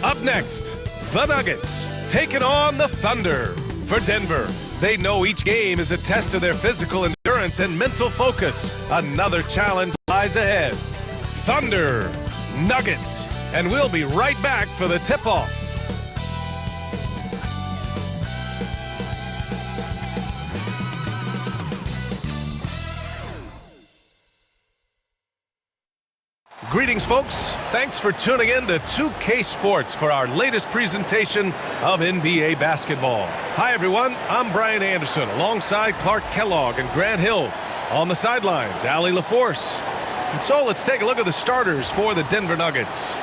Up next, the Nuggets taking on the Thunder. For Denver, they know each game is a test of their physical endurance and mental focus. Another challenge lies ahead. Thunder, Nuggets, and we'll be right back for the tip-off. Greetings, folks. Thanks for tuning in to 2K Sports for our latest presentation of NBA basketball. Hi, everyone. I'm Brian Anderson alongside Clark Kellogg and Grant Hill. On the sidelines, Allie LaForce. And so let's take a look at the starters for the Denver Nuggets.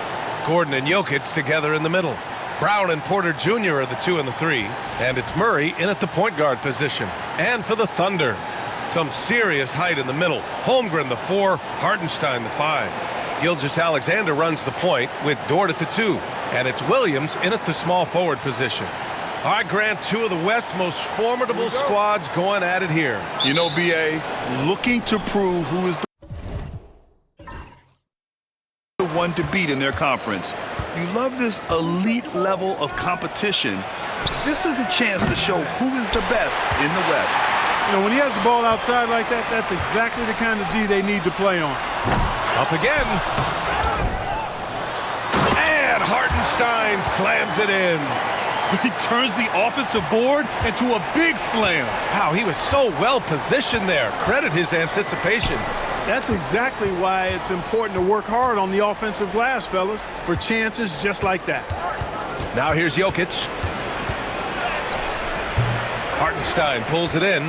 Gordon and Jokic together in the middle. Brown and Porter Jr. are the 2 and the 3. And it's Murray in at the point guard position. And for the Thunder, some serious height in the middle. Holmgren the 4, Hartenstein the 5. Gilgeous-Alexander runs the point with Dort at the 2, and it's Williams in at the small forward position. All right, Grant, 2 of the West's most formidable squads going at it here. You know, B.A., looking to prove who is the one to beat in their conference. You love this elite level of competition. This is a chance to show who is the best in the West. You know, when he has the ball outside like that, that's exactly the kind of D they need to play on. Up again. And Hartenstein slams it in. He turns the offensive board into a big slam. Wow, he was so well positioned there. Credit his anticipation. That's exactly why it's important to work hard on the offensive glass, fellas, for chances just like that. Now here's Jokic. Hartenstein pulls it in.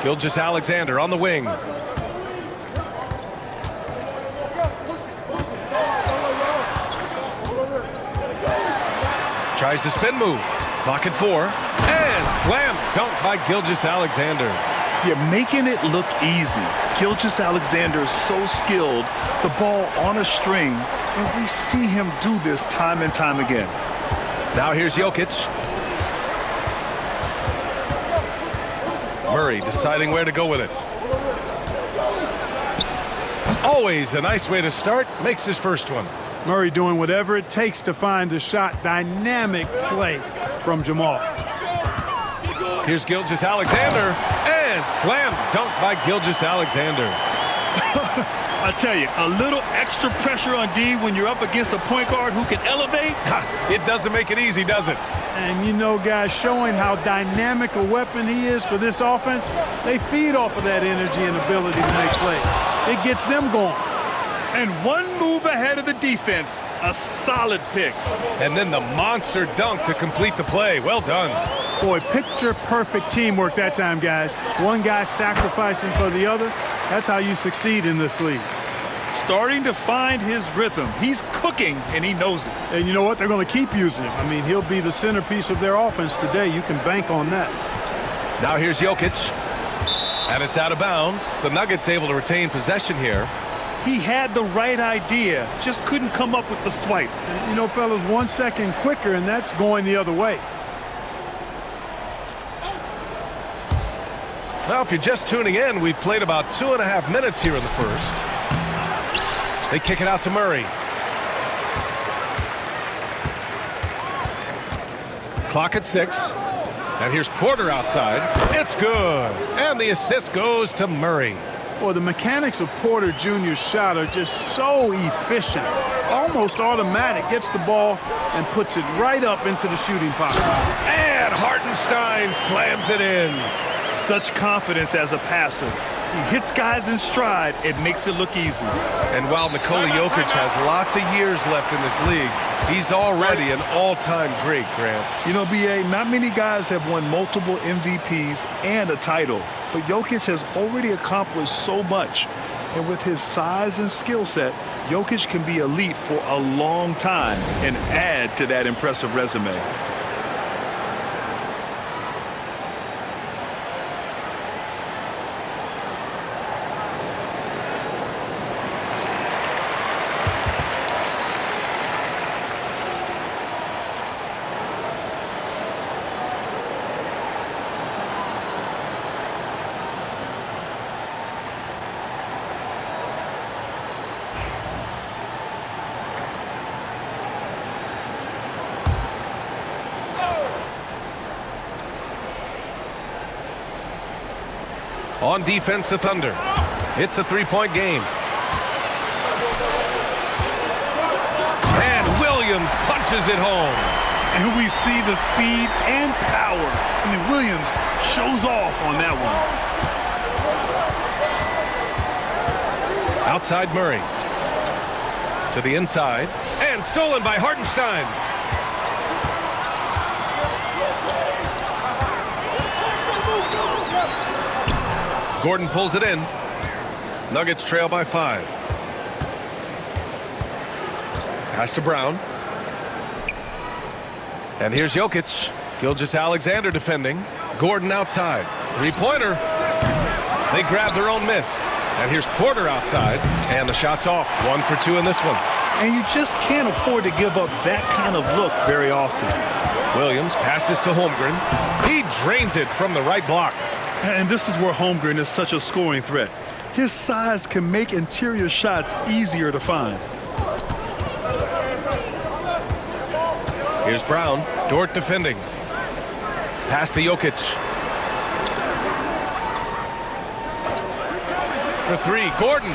Gilgeous-Alexander on the wing. Tries to spin move. Clock at 4. And slam dunk by Gilgeous-Alexander. You're making it look easy. Gilgeous-Alexander is so skilled. The ball on a string. And we see him do this time and time again. Now here's Jokic. Murray deciding where to go with it. Always a nice way to start. Makes his first one. Murray doing whatever it takes to find the shot. Dynamic play from Jamal. Here's Gilgeous-Alexander. And slam dunk by Gilgeous-Alexander. I tell you, a little extra pressure on D when you're up against a point guard who can elevate. It doesn't make it easy, does it? And you know, guys, showing how dynamic a weapon he is for this offense, they feed off of that energy and ability to make plays. It gets them going. And one move ahead of the defense, a solid pick. And then the monster dunk to complete the play. Well done. Boy, picture-perfect teamwork that time, guys. One guy sacrificing for the other. That's how you succeed in this league. Starting to find his rhythm. He's cooking, and he knows it. And you know what? They're going to keep using him. I mean, he'll be the centerpiece of their offense today. You can bank on that. Now here's Jokic. And it's out of bounds. The Nuggets able to retain possession here. He had the right idea, just couldn't come up with the swipe. And, you know, fellas, 1 second quicker, and that's going the other way. Well, if you're just tuning in, we've played about 2.5 minutes here in the first. They kick it out to Murray. Clock at 6. And here's Porter outside. It's good. And the assist goes to Murray. Boy, the mechanics of Porter Jr.'s shot are just so efficient. Almost automatic. Gets the ball and puts it right up into the shooting pocket. And Hartenstein slams it in. Such confidence as a passer. He hits guys in stride. It makes it look easy. And while Nikola Jokic has lots of years left in this league, he's already an all-time great, Grant. You know, B.A., not many guys have won multiple MVPs and a title, but Jokic has already accomplished so much. And with his size and skill set, Jokic can be elite for a long time and add to that impressive resume. On defense, the Thunder. It's a three-point game. And Williams punches it home. And we see the speed and power. I mean, Williams shows off on that one. Outside Murray. To the inside. And stolen by Hartenstein. Gordon pulls it in. Nuggets trail by 5. Pass to Brown. And here's Jokic. Gilgeous-Alexander defending. Gordon outside. Three-pointer. They grab their own miss. And here's Porter outside. And the shot's off. 1 for 2 in this one. And you just can't afford to give up that kind of look very often. Williams passes to Holmgren. He drains it from the right block. And this is where Holmgren is such a scoring threat. His size can make interior shots easier to find. Here's Brown. Dort defending. Pass to Jokic. For 3, Gordon.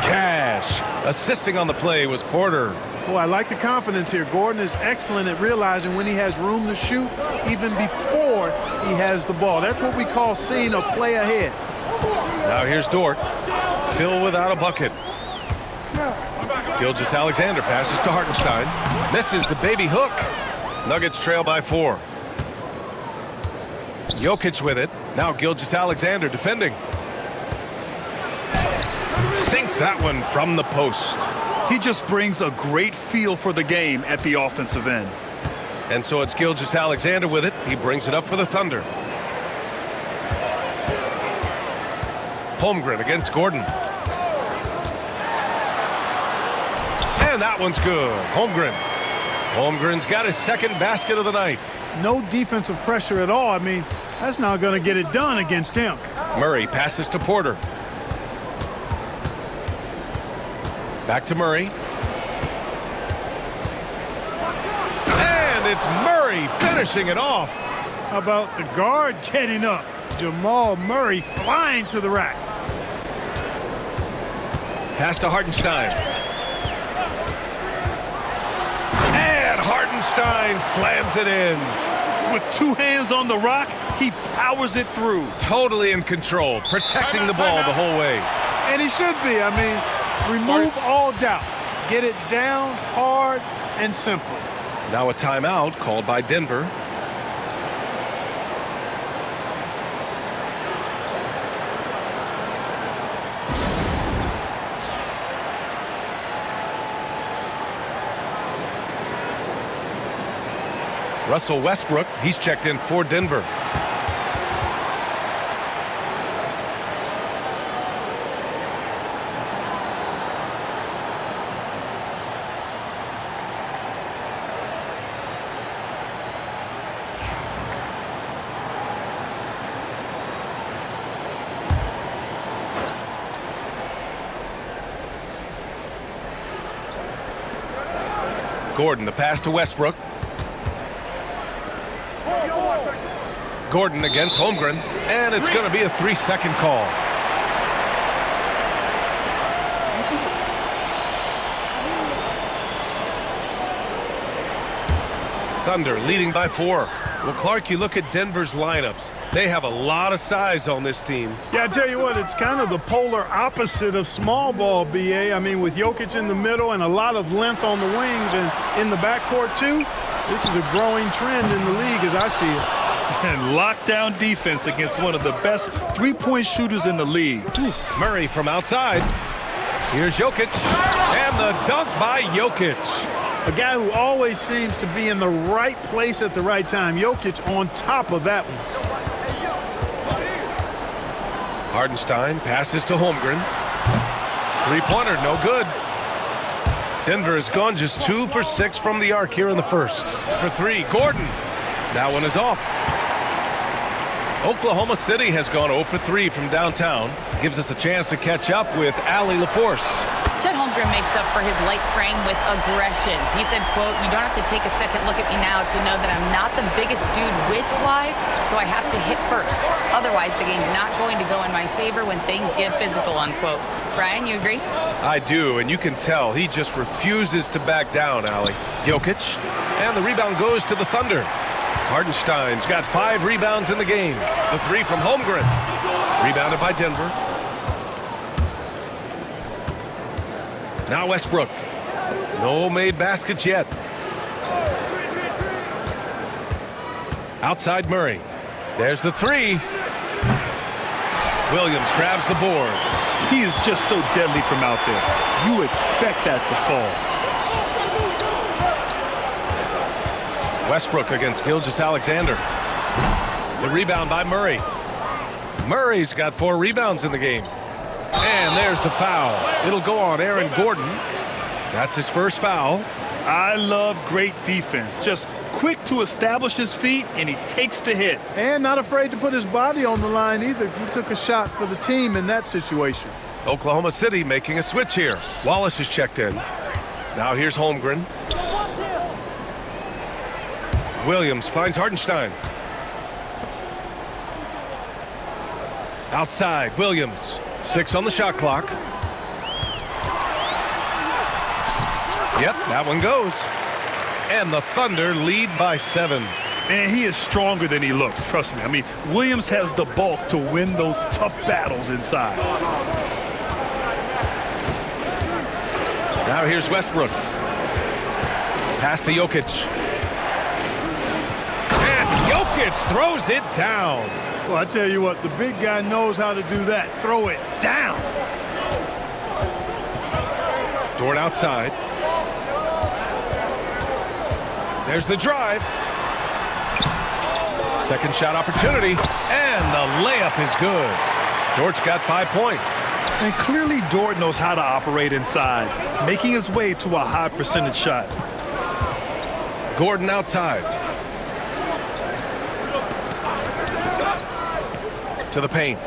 Cash. Assisting on the play was Porter. Boy, I like the confidence here. Gordon is excellent at realizing when he has room to shoot even before he has the ball. That's what we call seeing a play ahead. Now here's Dort. Still without a bucket. Gilgeous-Alexander passes to Hartenstein. Misses the baby hook. Nuggets trail by 4. Jokic with it. Now Gilgeous-Alexander defending. Sinks that one from the post. He just brings a great feel for the game at the offensive end. And so it's Gilgeous-Alexander with it. He brings it up for the Thunder. Holmgren against Gordon. And that one's good. Holmgren. Holmgren's got his second basket of the night. No defensive pressure at all. I mean, that's not going to get it done against him. Murray passes to Porter. Back to Murray. And it's Murray finishing it off. How about the guard getting up? Jamal Murray flying to the rack. Pass to Hartenstein. And Hartenstein slams it in. With 2 hands on the rock, he powers it through. Totally in control, protecting the ball the whole way. And he should be. I mean, remove all doubt. Get it down hard and simple. Now a timeout called by Denver. Russell Westbrook, he's checked in for Denver. Gordon, the pass to Westbrook. Gordon against Holmgren, and it's going to be a 3-second call. Thunder leading by 4. Well, Clark, you look at Denver's lineups. They have a lot of size on this team. Yeah, I tell you what, it's kind of the polar opposite of small ball, B.A. I mean, with Jokic in the middle and a lot of length on the wings and in the backcourt, too, this is a growing trend in the league as I see it. And lockdown defense against one of the best three-point shooters in the league. Murray from outside. Here's Jokic. And the dunk by Jokic. A guy who always seems to be in the right place at the right time. Jokic on top of that one. Hartenstein passes to Holmgren. Three-pointer, no good. Denver has gone just 2 for 6 from the arc here in the first. For 3, Gordon. That one is off. Oklahoma City has gone 0 for 3 from downtown. Gives us a chance to catch up with Allie LaForce. Chet Holmgren Holmgren makes up for his light frame with aggression. He said, quote, "You don't have to take a second look at me now to know that I'm not the biggest dude width-wise, so I have to hit first. Otherwise, the game's not going to go in my favor when things get physical," unquote. Brian, you agree? I do, and you can tell he just refuses to back down, Allie. Jokic, and the rebound goes to the Thunder. Hartenstein's got 5 rebounds in the game. The 3 from Holmgren. Rebounded by Denver. Now Westbrook. No made baskets yet. Outside Murray. There's the 3. Williams grabs the board. He is just so deadly from out there. You expect that to fall. Westbrook against Gilgeous-Alexander. The rebound by Murray. Murray's got 4 rebounds in the game. And there's the foul. It'll go on Aaron Gordon. That's his first foul. I love great defense. Just quick to establish his feet, and he takes the hit. And not afraid to put his body on the line either. He took a shot for the team in that situation. Oklahoma City making a switch here. Wallace is checked in. Now here's Holmgren. Williams finds Hartenstein. Outside, Williams. 6 on the shot clock. Yep, that one goes. And the Thunder lead by 7. Man, he is stronger than he looks, trust me. I mean, Williams has the bulk to win those tough battles inside. Now here's Westbrook. Pass to Jokic. And Jokic throws it down. Well, I tell you what, the big guy knows how to do that. Throw it down. Dort outside. There's the drive. Second shot opportunity. And the layup is good. Dort's got 5 points. And clearly Dort knows how to operate inside, making his way to a high percentage shot. Gordon outside. To the paint.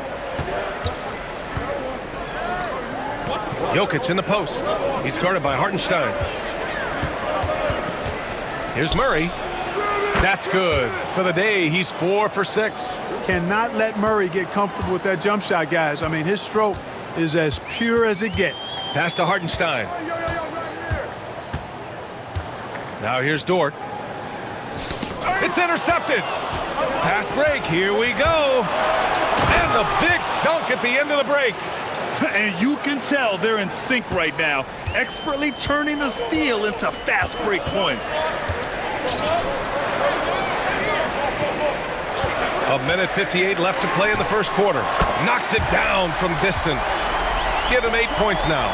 Jokic in the post. He's guarded by Hartenstein. Here's Murray. That's good. For the day, he's 4 for 6. Cannot let Murray get comfortable with that jump shot, guys. I mean, his stroke is as pure as it gets. Pass to Hartenstein. Now here's Dort. It's intercepted. Fast break. Here we go. And the big dunk at the end of the break. And you can tell they're in sync right now, expertly turning the steal into fast break points. A minute 58 left to play in the first quarter. Knocks it down from distance. Give him 8 points now.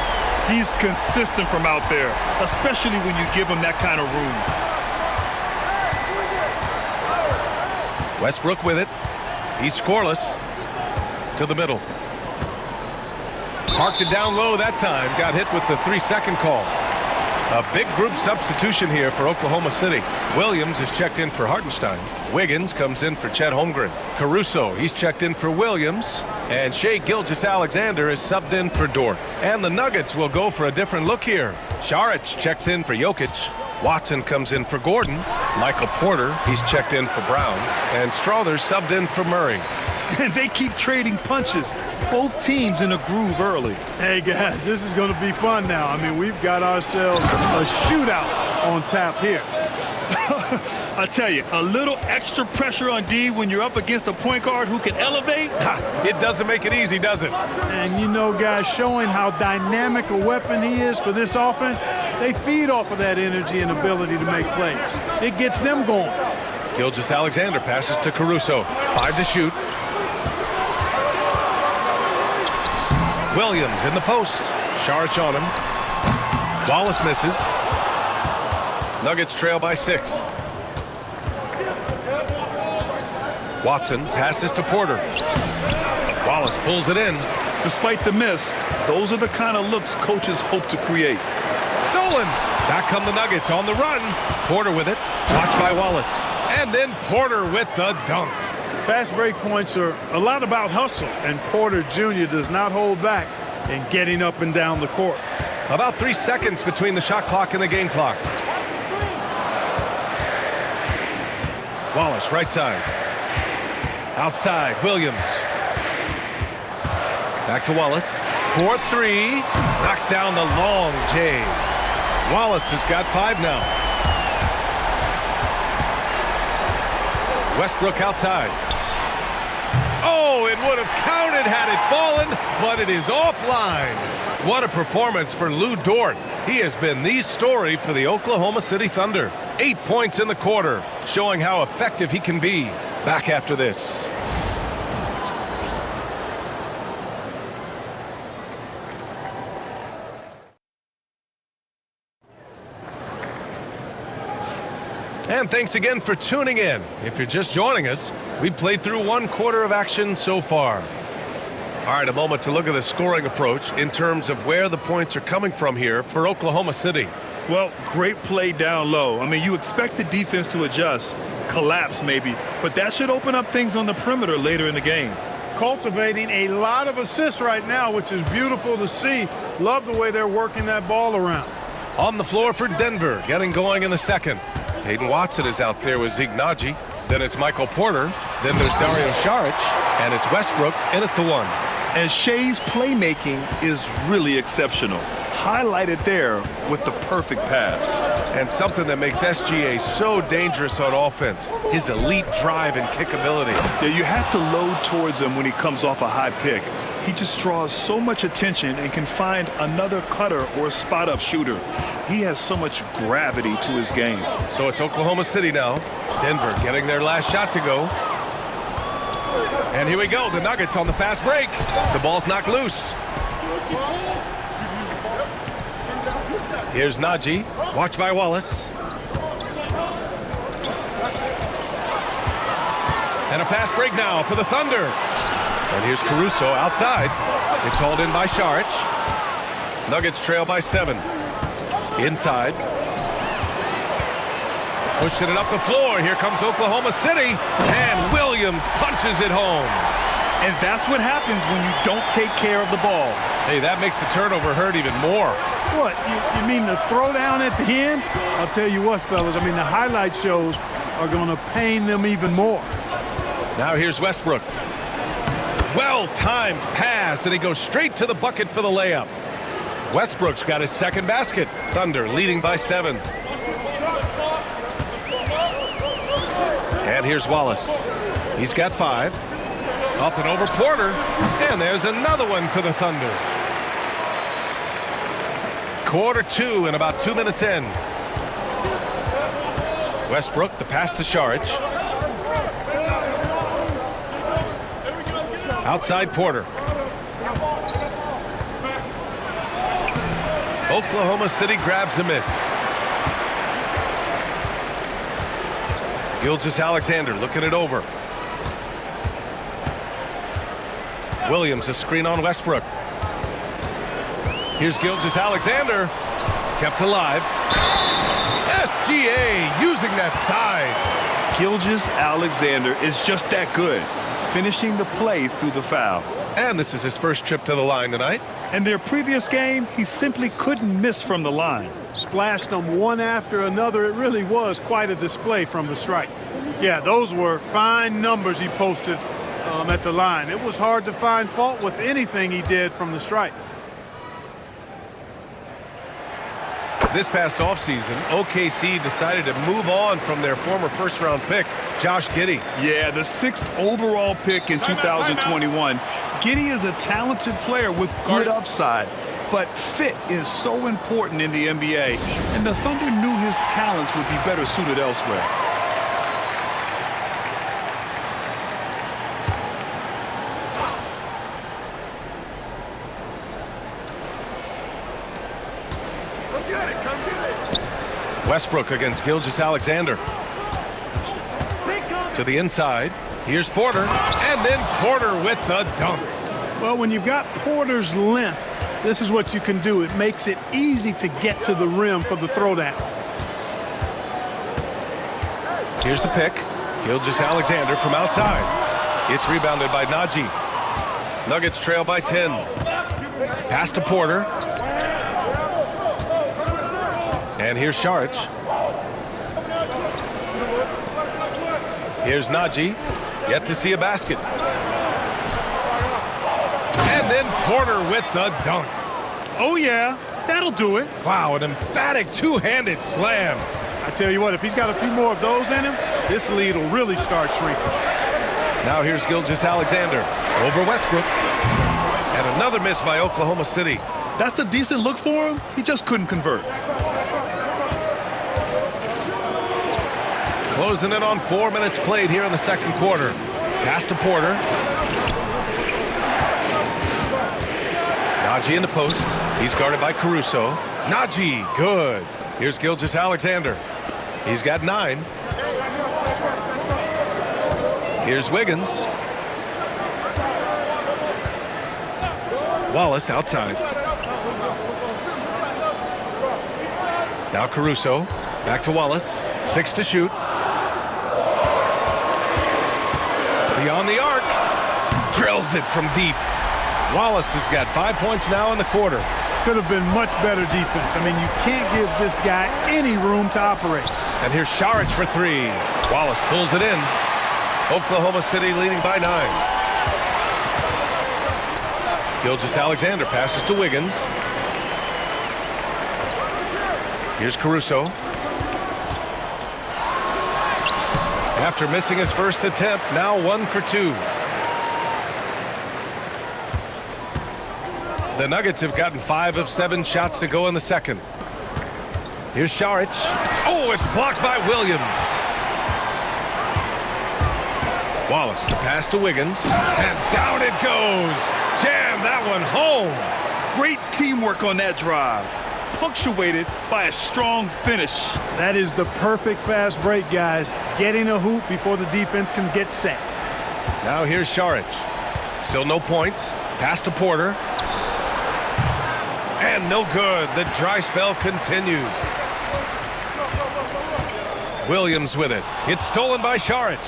He's consistent from out there, especially when you give him that kind of room. Westbrook with it. He's scoreless. To the middle. Parked it down low that time. Got hit with the 3-second call. A big group substitution here for Oklahoma City. Williams is checked in for Hartenstein. Wiggins comes in for Chet Holmgren. Caruso, he's checked in for Williams. And Shai Gilgeous-Alexander is subbed in for Dort. And the Nuggets will go for a different look here. Saric checks in for Jokic. Watson comes in for Gordon. Michael Porter, he's checked in for Brown. And Strother subbed in for Murray. And they keep trading punches. Both teams in a groove early. Hey, guys, this is going to be fun now. I mean, we've got ourselves a shootout on tap here. I tell you, a little extra pressure on D when you're up against a point guard who can elevate. It doesn't make it easy, does it? And, you know, guys, showing how dynamic a weapon he is for this offense, they feed off of that energy and ability to make plays. It gets them going. Gilgeous-Alexander passes to Caruso. 5 to shoot. Williams in the post. Saric on him. Wallace misses. Nuggets trail by 6. Watson passes to Porter. Wallace pulls it in. Despite the miss, those are the kind of looks coaches hope to create. Stolen. Back come the Nuggets on the run. Porter with it. Watched by Wallace. And then Porter with the dunk. Fast break points are a lot about hustle, and Porter Jr. does not hold back in getting up and down the court. About 3 seconds between the shot clock and the game clock. Wallace, right side. Outside, Williams. Back to Wallace. 4-3. Knocks down the long J. Wallace has got 5 now. Westbrook outside. Oh, it would have counted had it fallen, but it is offline. What a performance for Lou Dort. He has been the story for the Oklahoma City Thunder. 8 points in the quarter, showing how effective he can be. Back after this. And thanks again for tuning in. If you're just joining us, we've played through 1 quarter of action so far. All right, a moment to look at the scoring approach in terms of where the points are coming from here for Oklahoma City. Well, great play down low. I mean, you expect the defense to adjust, collapse maybe, but that should open up things on the perimeter later in the game. Cultivating a lot of assists right now, which is beautiful to see. Love the way they're working that ball around. On the floor for Denver, getting going in the second. Hayden Watson is out there with Zeke Naji. Then it's Michael Porter. Then there's Dario Saric. And it's Westbrook in at the 1. And Shea's playmaking is really exceptional. Highlighted there with the perfect pass. And something that makes SGA so dangerous on offense, his elite drive and kickability. Yeah, you have to load towards him when he comes off a high pick. He just draws so much attention and can find another cutter or spot-up shooter. He has so much gravity to his game. So it's Oklahoma City now. Denver getting their last shot to go. And here we go, the Nuggets on the fast break. The ball's knocked loose. Here's Naji, watched by Wallace. And a fast break now for the Thunder. And here's Caruso outside. It's hauled in by Saric. Nuggets trail by 7. Inside. Pushing it up the floor. Here comes Oklahoma City. And Williams punches it home. And that's what happens when you don't take care of the ball. Hey, that makes the turnover hurt even more. What, you mean the throwdown at the end? I'll tell you what, fellas, I mean, the highlight shows are going to pain them even more. Now here's Westbrook. Well-timed pass, and he goes straight to the bucket for the layup. Westbrook's got his second basket. Thunder leading by 7. And here's Wallace. He's got 5. Up and over Porter. And there's another one for the Thunder. Quarter 2 and about 2 minutes in. Westbrook, the pass to Saric. Outside Porter. Oklahoma City grabs a miss. Gilgeous-Alexander looking it over. Williams, a screen on Westbrook. Here's Gilgeous-Alexander. Kept alive. SGA using that size. Gilgeous-Alexander is just that good, finishing the play through the foul. And this is his first trip to the line tonight. In their previous game, he simply couldn't miss from the line. Splashed them one after another. It really was quite a display from the stripe. Yeah, those were fine numbers he posted at the line. It was hard to find fault with anything he did from the stripe. This past offseason, OKC decided to move on from their former first-round pick, Josh Giddey. Yeah, the 6th overall pick in 2021. Giddey is a talented player with good upside, but fit is so important in the NBA, and the Thunder knew his talents would be better suited elsewhere. Westbrook against Gilgeous-Alexander. To the inside. Here's Porter. And then Porter with the dunk. Well, when you've got Porter's length, this is what you can do. It makes it easy to get to the rim for the throwdown. Here's the pick. Gilgeous-Alexander from outside. It's rebounded by Naji. Nuggets trail by 10. Pass to Porter. And here's Saric. Here's Najee. Yet to see a basket. And then Porter with the dunk. Oh, yeah. That'll do it. Wow, an emphatic two-handed slam. I tell you what, if he's got a few more of those in him, this lead will really start shrinking. Now here's Gilgeous-Alexander over Westbrook. And another miss by Oklahoma City. That's a decent look for him. He just couldn't convert. Closing in on 4 minutes played here in the second quarter. Pass to Porter. Najee in the post. He's guarded by Caruso. Najee, good. Here's Gilgeous-Alexander. He's got 9. Here's Wiggins. Wallace outside. Now Caruso. Back to Wallace. 6 to shoot. Beyond the arc. Drills it from deep. Wallace has got 5 points now in the quarter. Could have been much better defense. I mean, you can't give this guy any room to operate. And here's Saric for 3. Wallace pulls it in. Oklahoma City leading by 9. Gilgeous-Alexander passes to Wiggins. Here's Caruso. After missing his first attempt, now 1 for 2. The Nuggets have gotten 5 of 7 shots to go in the second. Here's Saric. Oh, it's blocked by Williams. Wallace, the pass to Wiggins. And down it goes. Jam that one home. Great teamwork on that drive. Punctuated by a strong finish. That is the perfect fast break, guys. Getting a hoop before the defense can get set. Now here's Saric. Still no points. Pass to Porter. And no good. The dry spell continues. Williams with it. It's stolen by Saric.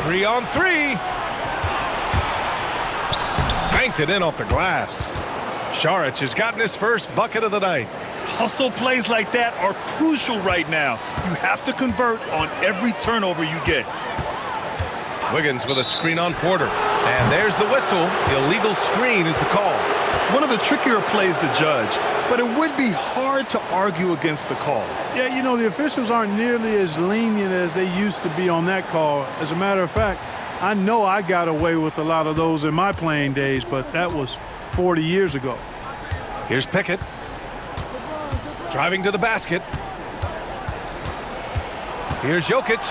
3 on 3. Banked it in off the glass. Saric has gotten his first bucket of the night. Hustle plays like that are crucial right now. You have to convert on every turnover you get. Wiggins with a screen on Porter. And there's the whistle. Illegal screen is the call. One of the trickier plays to judge, but it would be hard to argue against the call. Yeah, you know, the officials aren't nearly as lenient as they used to be on that call. As a matter of fact, I know I got away with a lot of those in my playing days, but that was 40 years ago. Here's Pickett. Driving to the basket. Here's Jokic.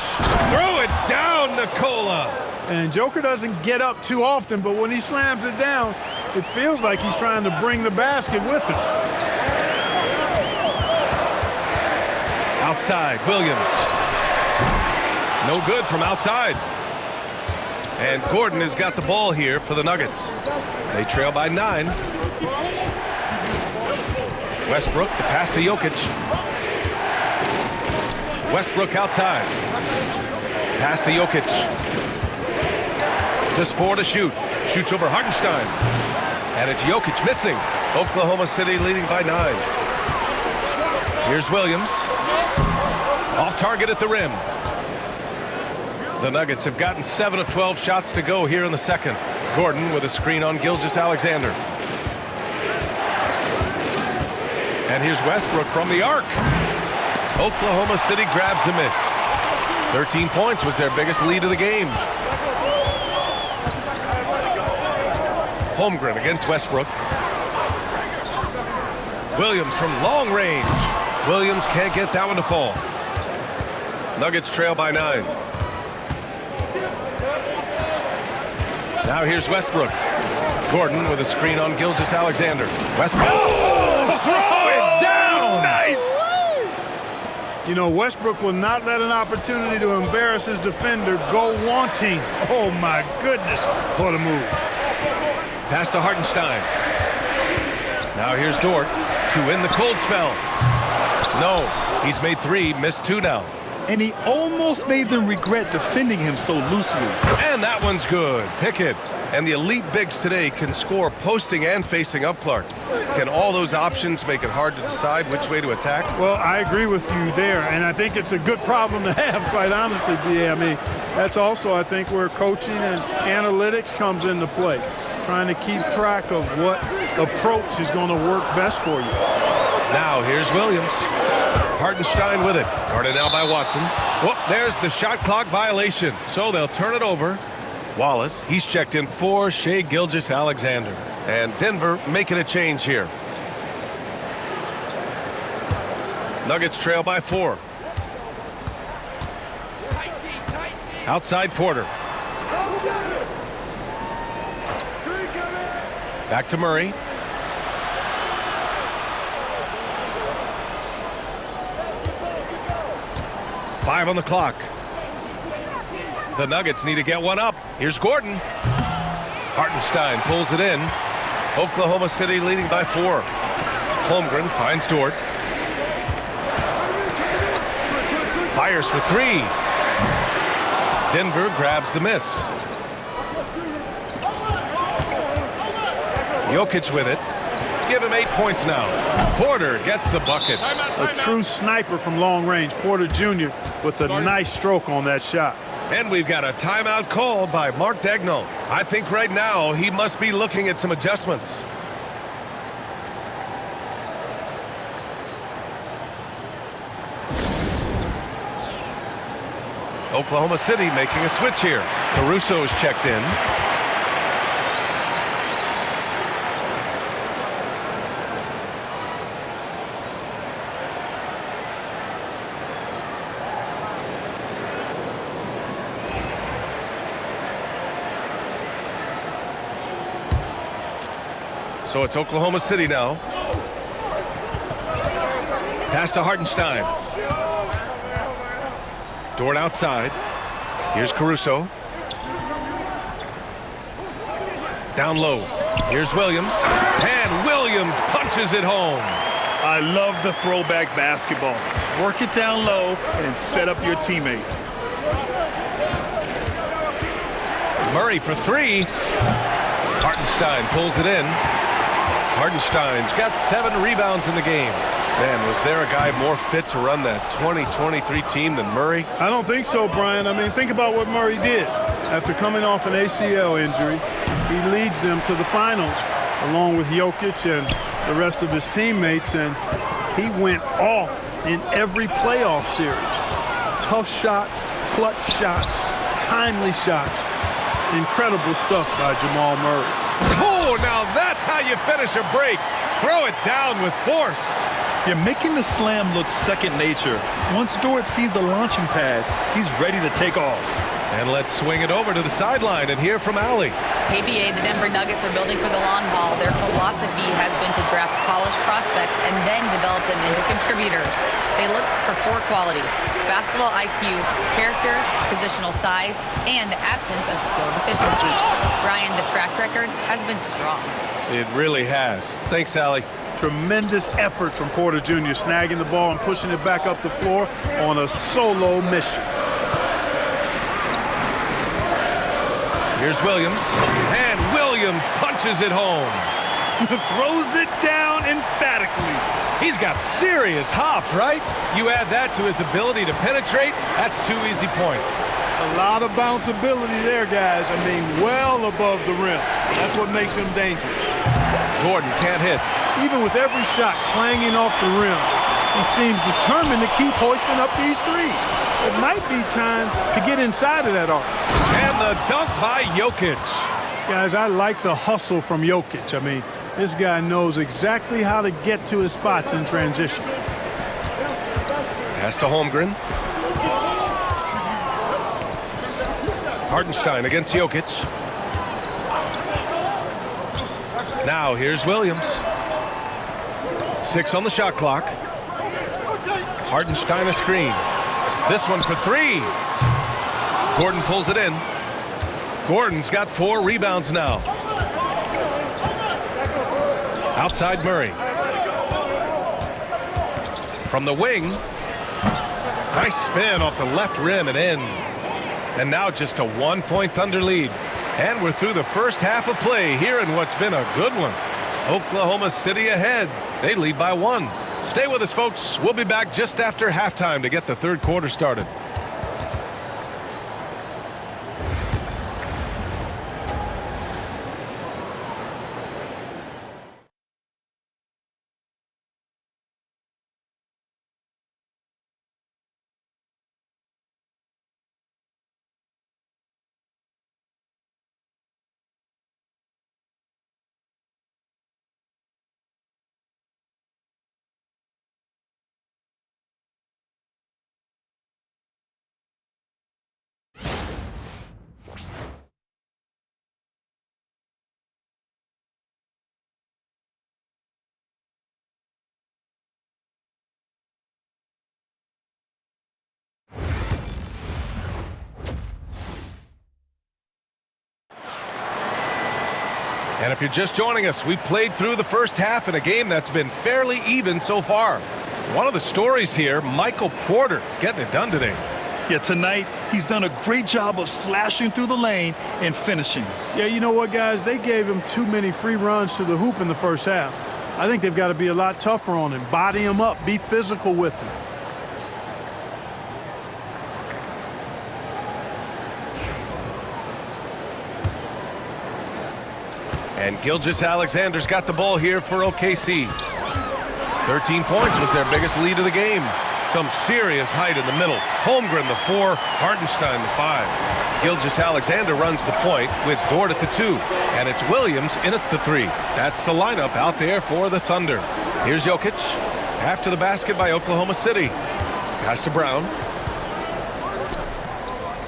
Throw it down, Nikola. And Joker doesn't get up too often, but when he slams it down, it feels like he's trying to bring the basket with him. Outside, Williams. No good from outside. And Gordon has got the ball here for the Nuggets. They trail by 9. Westbrook, the pass to Jokic. Westbrook outside. Pass to Jokic. Just 4 to shoot. Shoots over Hartenstein. And it's Jokic missing. Oklahoma City leading by 9. Here's Williams. Off target at the rim. The Nuggets have gotten 7 of 12 shots to go here in the second. Gordon with a screen on Gilgeous-Alexander. And here's Westbrook from the arc. Oklahoma City grabs a miss. 13 points was their biggest lead of the game. Holmgren against Westbrook. Williams from long range. Williams can't get that one to fall. Nuggets trail by 9. Now here's Westbrook. Gordon with a screen on Gilgeous-Alexander. Westbrook. Oh, throw it down! Nice! You know, Westbrook will not let an opportunity to embarrass his defender go wanting. Oh, my goodness. What a move. Pass to Hartenstein. Now here's Dort to win the cold spell. No, he's made 3, missed 2 now. and he almost made them regret defending him so loosely. And that one's good. Pickett. And the elite bigs today can score posting and facing up, Clark. Can all those options make it hard to decide which way to attack? Well, I agree with you there, and I think it's a good problem to have, quite honestly, B.A. I mean, that's also, I think, where coaching and analytics comes into play, trying to keep track of what approach is going to work best for you. Now, here's Williams. Hartenstein with it. Guarded now by Watson. Whoop, there's the shot clock violation, so they'll turn it over. Wallace, he's checked in for Shai Gilgeous-Alexander. And Denver making a change here. Nuggets trail by 4. Outside Porter. Back to Murray. Five on the clock. The Nuggets need to get one up. Here's Gordon. Hartenstein pulls it in. Oklahoma City leading by 4. Holmgren finds Dort. Fires for 3. Denver grabs the miss. Jokic with it. Give him 8 points now. Porter gets the bucket. A true sniper from long range. Porter Jr. with a nice stroke on that shot. And we've got a timeout called by Mark Daigneault. I think right now he must be looking at some adjustments. Oklahoma City making a switch here. Caruso's checked in. So it's Oklahoma City now. Pass to Hartenstein. Dort outside. Here's Caruso. Down low. Here's Williams. And Williams punches it home. I love the throwback basketball. Work it down low and set up your teammate. Murray for 3. Hartenstein pulls it in. Hartenstein's got 7 rebounds in the game. Man, was there a guy more fit to run that 2023 team than Murray? I don't think so, Brian. I mean, think about what Murray did. After coming off an ACL injury, he leads them to the finals along with Jokic and the rest of his teammates, and he went off in every playoff series. Tough shots, clutch shots, timely shots. Incredible stuff by Jamal Murray. Oh, now that's how you finish a break. Throw it down with force. You're making the slam look second nature. Once Dort sees the launching pad, he's ready to take off. And let's swing it over to the sideline and hear from Allie. KBA, the Denver Nuggets are building for the long haul. Their philosophy has been to draft polished prospects and then develop them into contributors. They look for 4 qualities: basketball IQ, character, positional size, and the absence of skill deficiencies. Brian, the track record has been strong. It really has. Thanks, Allie. Tremendous effort from Porter Jr. snagging the ball and pushing it back up the floor on a solo mission. Here's Williams. And Williams punches it home. Throws it down emphatically. He's got serious hops, right? You add that to his ability to penetrate, that's 2 easy points. A lot of bounceability there, guys. I mean, well above the rim. That's what makes him dangerous. Gordon can't hit. Even with every shot clanging off the rim, he seems determined to keep hoisting up these 3. It might be time to get inside of that arc. And the dunk by Jokic. Guys, I like the hustle from Jokic. I mean, this guy knows exactly how to get to his spots in transition. Pass to Holmgren. Hartenstein against Jokic. Now here's Williams. 6 on the shot clock. Hartenstein a screen. This one for 3. Gordon pulls it in. Gordon's got 4 rebounds now. Outside Murray. From the wing. Nice spin off the left rim and in. And now just a 1-point Thunder lead. And we're through the first half of play here in what's been a good one. Oklahoma City ahead. They lead by 1. Stay with us, folks. We'll be back just after halftime to get the third quarter started. And if you're just joining us, we played through the first half in a game that's been fairly even so far. One of the stories here, Michael Porter getting it done today. Yeah, tonight he's done a great job of slashing through the lane and finishing. Yeah, you know what, guys? They gave him too many free runs to the hoop in the first half. I think they've got to be a lot tougher on him. Body him up. Be physical with him. And Gilgeous-Alexander's got the ball here for OKC. 13 points was their biggest lead of the game. Some serious height in the middle. Holmgren the 4, Hartenstein the 5. Gilgeous-Alexander runs the point with Dort at the 2. And it's Williams in at the 3. That's the lineup out there for the Thunder. Here's Jokic after the basket by Oklahoma City. Pass to Brown.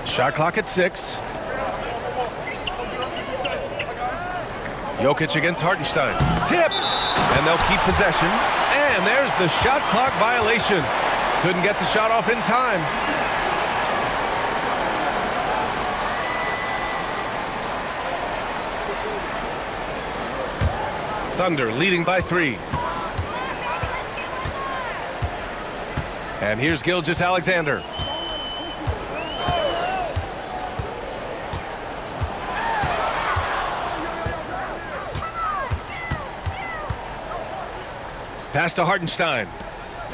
Shot clock at 6. Jokic against Hartenstein. Tipped! And they'll keep possession. And there's the shot clock violation. Couldn't get the shot off in time. Thunder leading by 3. And here's Gilgeous-Alexander. Pass to Hartenstein.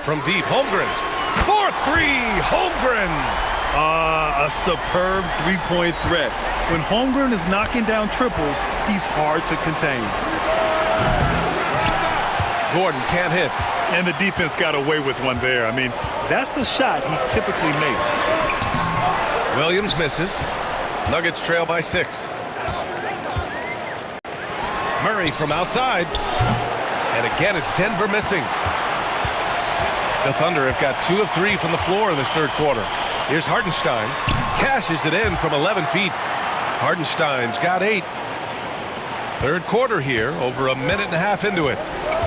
From deep, Holmgren. 4-3, Holmgren! A superb three-point threat. When Holmgren is knocking down triples, he's hard to contain. Gordon can't hit. And the defense got away with one there. I mean, that's a shot he typically makes. Williams misses. Nuggets trail by 6. Murray from outside. And again, it's Denver missing. The Thunder have got 2 of 3 from the floor in this third quarter. Here's Hartenstein. Cashes it in from 11 feet. Hartenstein's got 8. Third quarter here, over a minute and a half into it.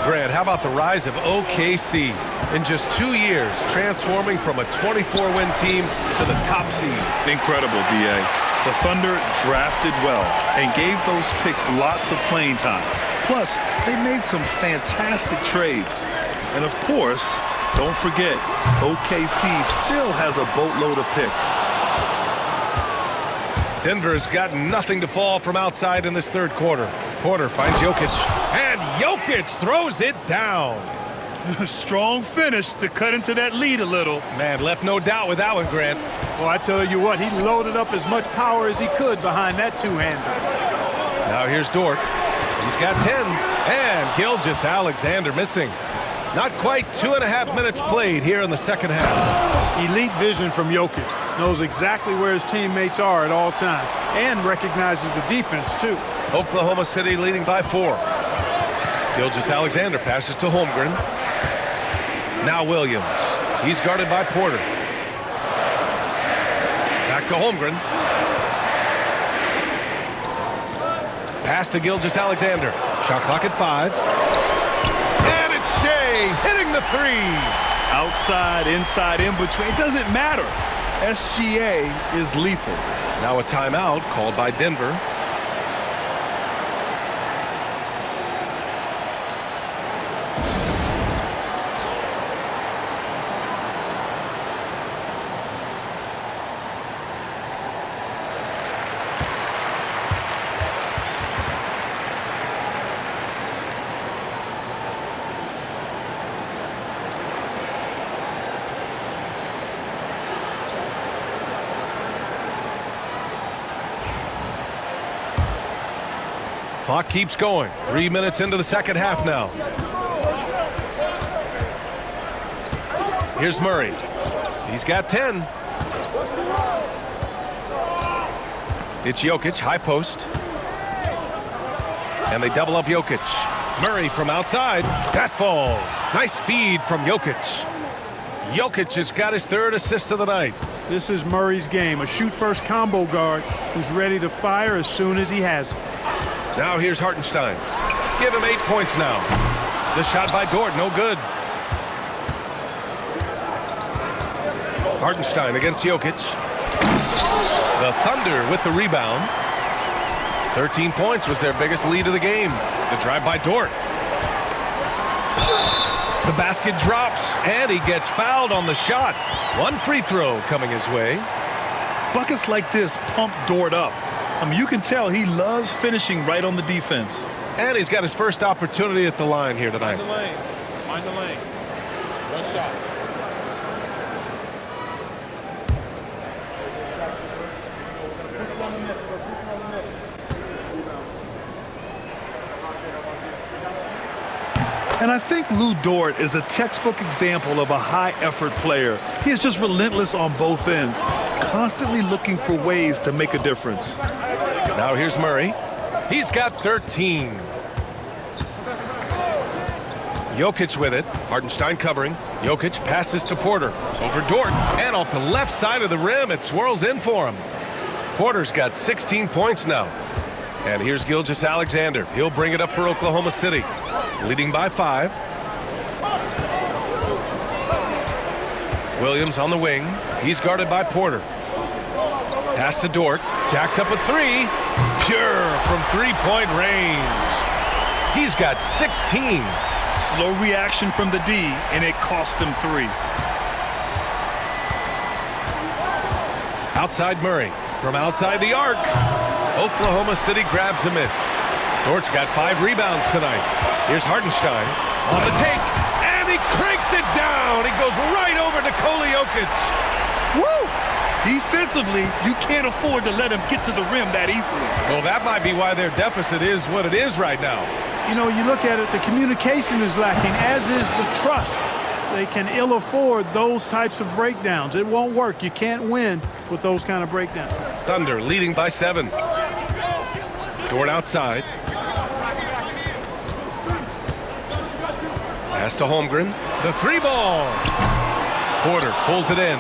Grant, how about the rise of OKC? In just 2 years, transforming from a 24-win team to the top seed. Incredible, B.A. The Thunder drafted well and gave those picks lots of playing time. Plus, they made some fantastic trades. And of course, don't forget, OKC still has a boatload of picks. Denver's got nothing to fall from outside in this third quarter. Porter finds Jokic, and Jokic throws it down. Strong finish to cut into that lead a little. Man, left no doubt with that one, Grant. Well, I tell you what, he loaded up as much power as he could behind that two-hander. Now here's Dort. He's got 10, and Gilgeous-Alexander missing. Not quite 2.5 minutes played here in the second half. Elite vision from Jokic. Knows exactly where his teammates are at all times and recognizes the defense, too. Oklahoma City leading by 4. Gilgeous-Alexander passes to Holmgren. Now Williams. He's guarded by Porter. Back to Holmgren. Pass to Gilgeous-Alexander. Shot clock at 5. And it's Shea hitting the 3. Outside, inside, in between. It doesn't matter. SGA is lethal. Now a timeout called by Denver. Clock keeps going. 3 minutes into the second half now. Here's Murray. He's got 10. It's Jokic, high post. And they double up Jokic. Murray from outside. That falls. Nice feed from Jokic. Jokic has got his 3rd assist of the night. This is Murray's game, a shoot-first combo guard who's ready to fire as soon as he has it. Now here's Hartenstein. Give him 8 points now. The shot by Dort, no good. Hartenstein against Jokic. The Thunder with the rebound. 13 points was their biggest lead of the game. The drive by Dort. The basket drops, and he gets fouled on the shot. 1 free throw coming his way. Buckets like this pump Dort up. I mean, you can tell he loves finishing right on the defense. And he's got his first opportunity at the line here tonight. Mind the lanes. Mind the lanes. One shot. And I think Lou Dort is a textbook example of a high-effort player. He is just relentless on both ends, constantly looking for ways to make a difference. Now here's Murray. He's got 13. Jokic with it. Hartenstein covering. Jokic passes to Porter. Over Dort. And off the left side of the rim, it swirls in for him. Porter's got 16 points now. And here's Gilgeous-Alexander. He'll bring it up for Oklahoma City. Leading by 5. Williams on the wing. He's guarded by Porter. Pass to Dort. Jacks up a 3. Pure from 3-point range. He's got 16. Slow reaction from the D, and it cost him 3. Outside Murray. From outside the arc. Oklahoma City grabs a miss. Dort's got 5 rebounds tonight. Here's Hartenstein on the take, and he cranks it down. He goes right over Nikola Jokic. Woo! Defensively, you can't afford to let him get to the rim that easily. Well, that might be why their deficit is what it is right now. You know, you look at it, the communication is lacking, as is the trust. They can ill afford those types of breakdowns. It won't work. You can't win with those kind of breakdowns. Thunder leading by 7. Dort outside. Pass to Holmgren. The 3-ball. Porter pulls it in.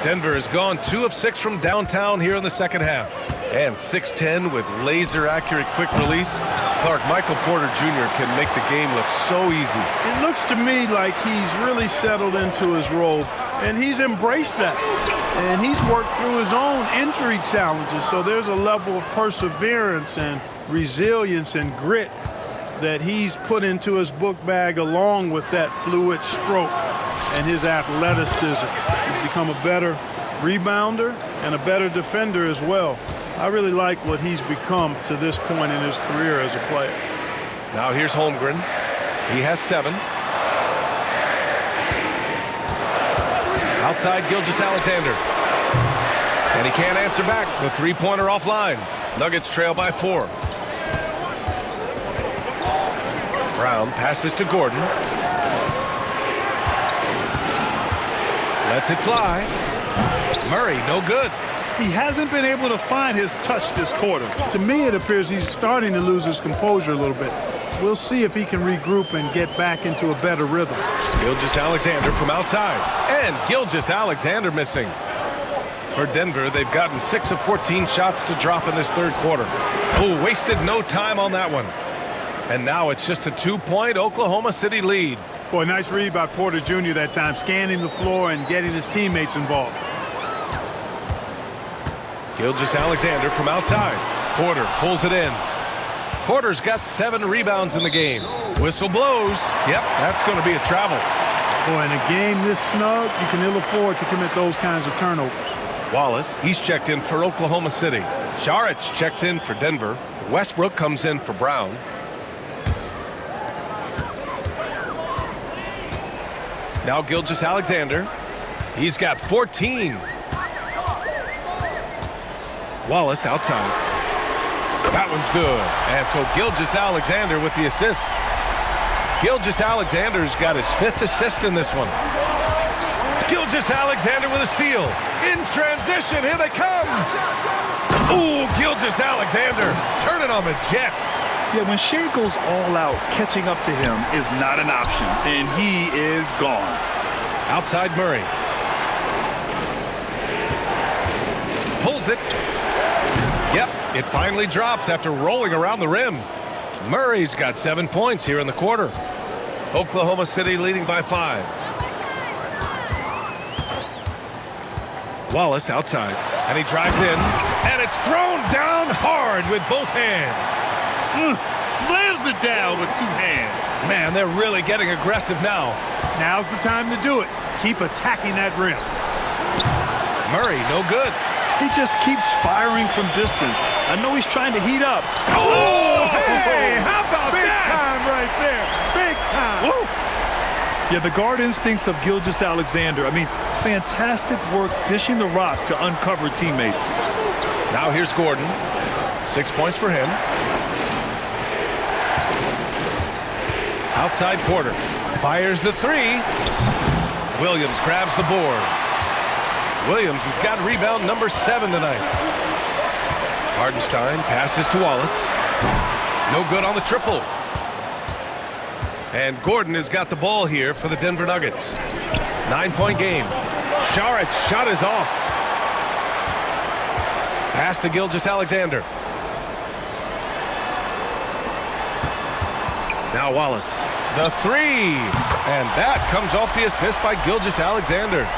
Denver has gone 2 of 6 from downtown here in the second half. And 6'10" with laser-accurate quick release. Clark, Michael Porter Jr. can make the game look so easy. It looks to me like he's really settled into his role, and he's embraced that. And he's worked through his own injury challenges, so there's a level of perseverance and resilience and grit that he's put into his book bag along with that fluid stroke and his athleticism. He's become a better rebounder and a better defender as well. I really like what he's become to this point in his career as a player. Now here's Holmgren. He has 7. Outside Gilgeous-Alexander. And he can't answer back. The 3-pointer offline. Nuggets trail by 4. Brown passes to Gordon. Lets it fly. Murray, no good. He hasn't been able to find his touch this quarter. To me, it appears he's starting to lose his composure a little bit. We'll see if he can regroup and get back into a better rhythm. Gilgeous-Alexander from outside. And Gilgeous-Alexander missing. For Denver, they've gotten 6 of 14 shots to drop in this third quarter. Oh, wasted no time on that one. And now it's just a 2-point Oklahoma City lead. Boy, nice read by Porter Jr. that time, scanning the floor and getting his teammates involved. Gilgeous-Alexander from outside. Porter pulls it in. Porter's got 7 rebounds in the game. Whistle blows. Yep, that's going to be a travel. Boy, in a game this snug, you can ill afford to commit those kinds of turnovers. Wallace, he's checked in for Oklahoma City. Saric checks in for Denver. Westbrook comes in for Brown. Now Gilgeous-Alexander. He's got 14. Wallace outside. That one's good. And so Gilgeous-Alexander with the assist. Gilgeous-Alexander's got his 5th assist in this one. Gilgeous-Alexander with a steal. In transition, here they come. Ooh, Gilgeous-Alexander turning on the Jets. Yeah, when Shea goes all out, catching up to him is not an option, and he is gone. Outside Murray. Pulls it. Yep, it finally drops after rolling around the rim. Murray's got 7 points here in the quarter. Oklahoma City leading by 5. Wallace outside, and he drives in, and it's thrown down hard with both hands. Slams it down with 2 hands. Man, they're really getting aggressive now. Now's the time to do it. Keep attacking that rim. Murray, no good. He just keeps firing from distance. I know he's trying to heat up. Oh, hey, how about Big that? time right there. Big time. Woo! Yeah, the guard instincts of Gilgeous-Alexander. I mean, fantastic work dishing the rock to uncover teammates. Now here's Gordon. 6 points for him. Outside Porter. Fires the 3. Williams grabs the board. Williams has got rebound number 7 tonight. Hardenstein passes to Wallace. No good on the triple. And Gordon has got the ball here for the Denver Nuggets. 9-point game. Saric shot is off. Pass to Gilgeous-Alexander. Now Wallace. The 3. And that comes off the assist by Gilgeous-Alexander.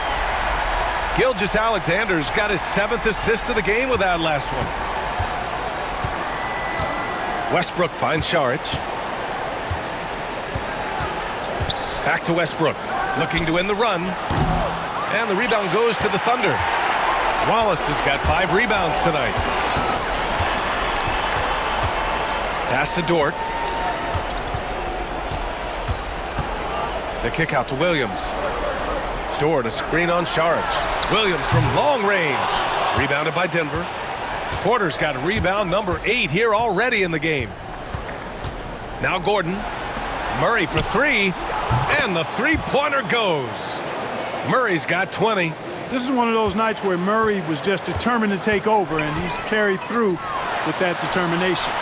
Gilgeous-Alexander's got his 7th assist of the game with that last one. Westbrook finds Saric. Back to Westbrook, looking to win the run. And the rebound goes to the Thunder. Wallace has got 5 rebounds tonight. Pass to Dort. The kick out to Williams. Dort, a screen on Saric. Williams from long range. Rebounded by Denver. Porter's got rebound number 8 here already in the game. Now Gordon. Murray for 3. And the 3-pointer goes. Murray's got 20. This is one of those nights where Murray was just determined to take over, and he's carried through with that determination.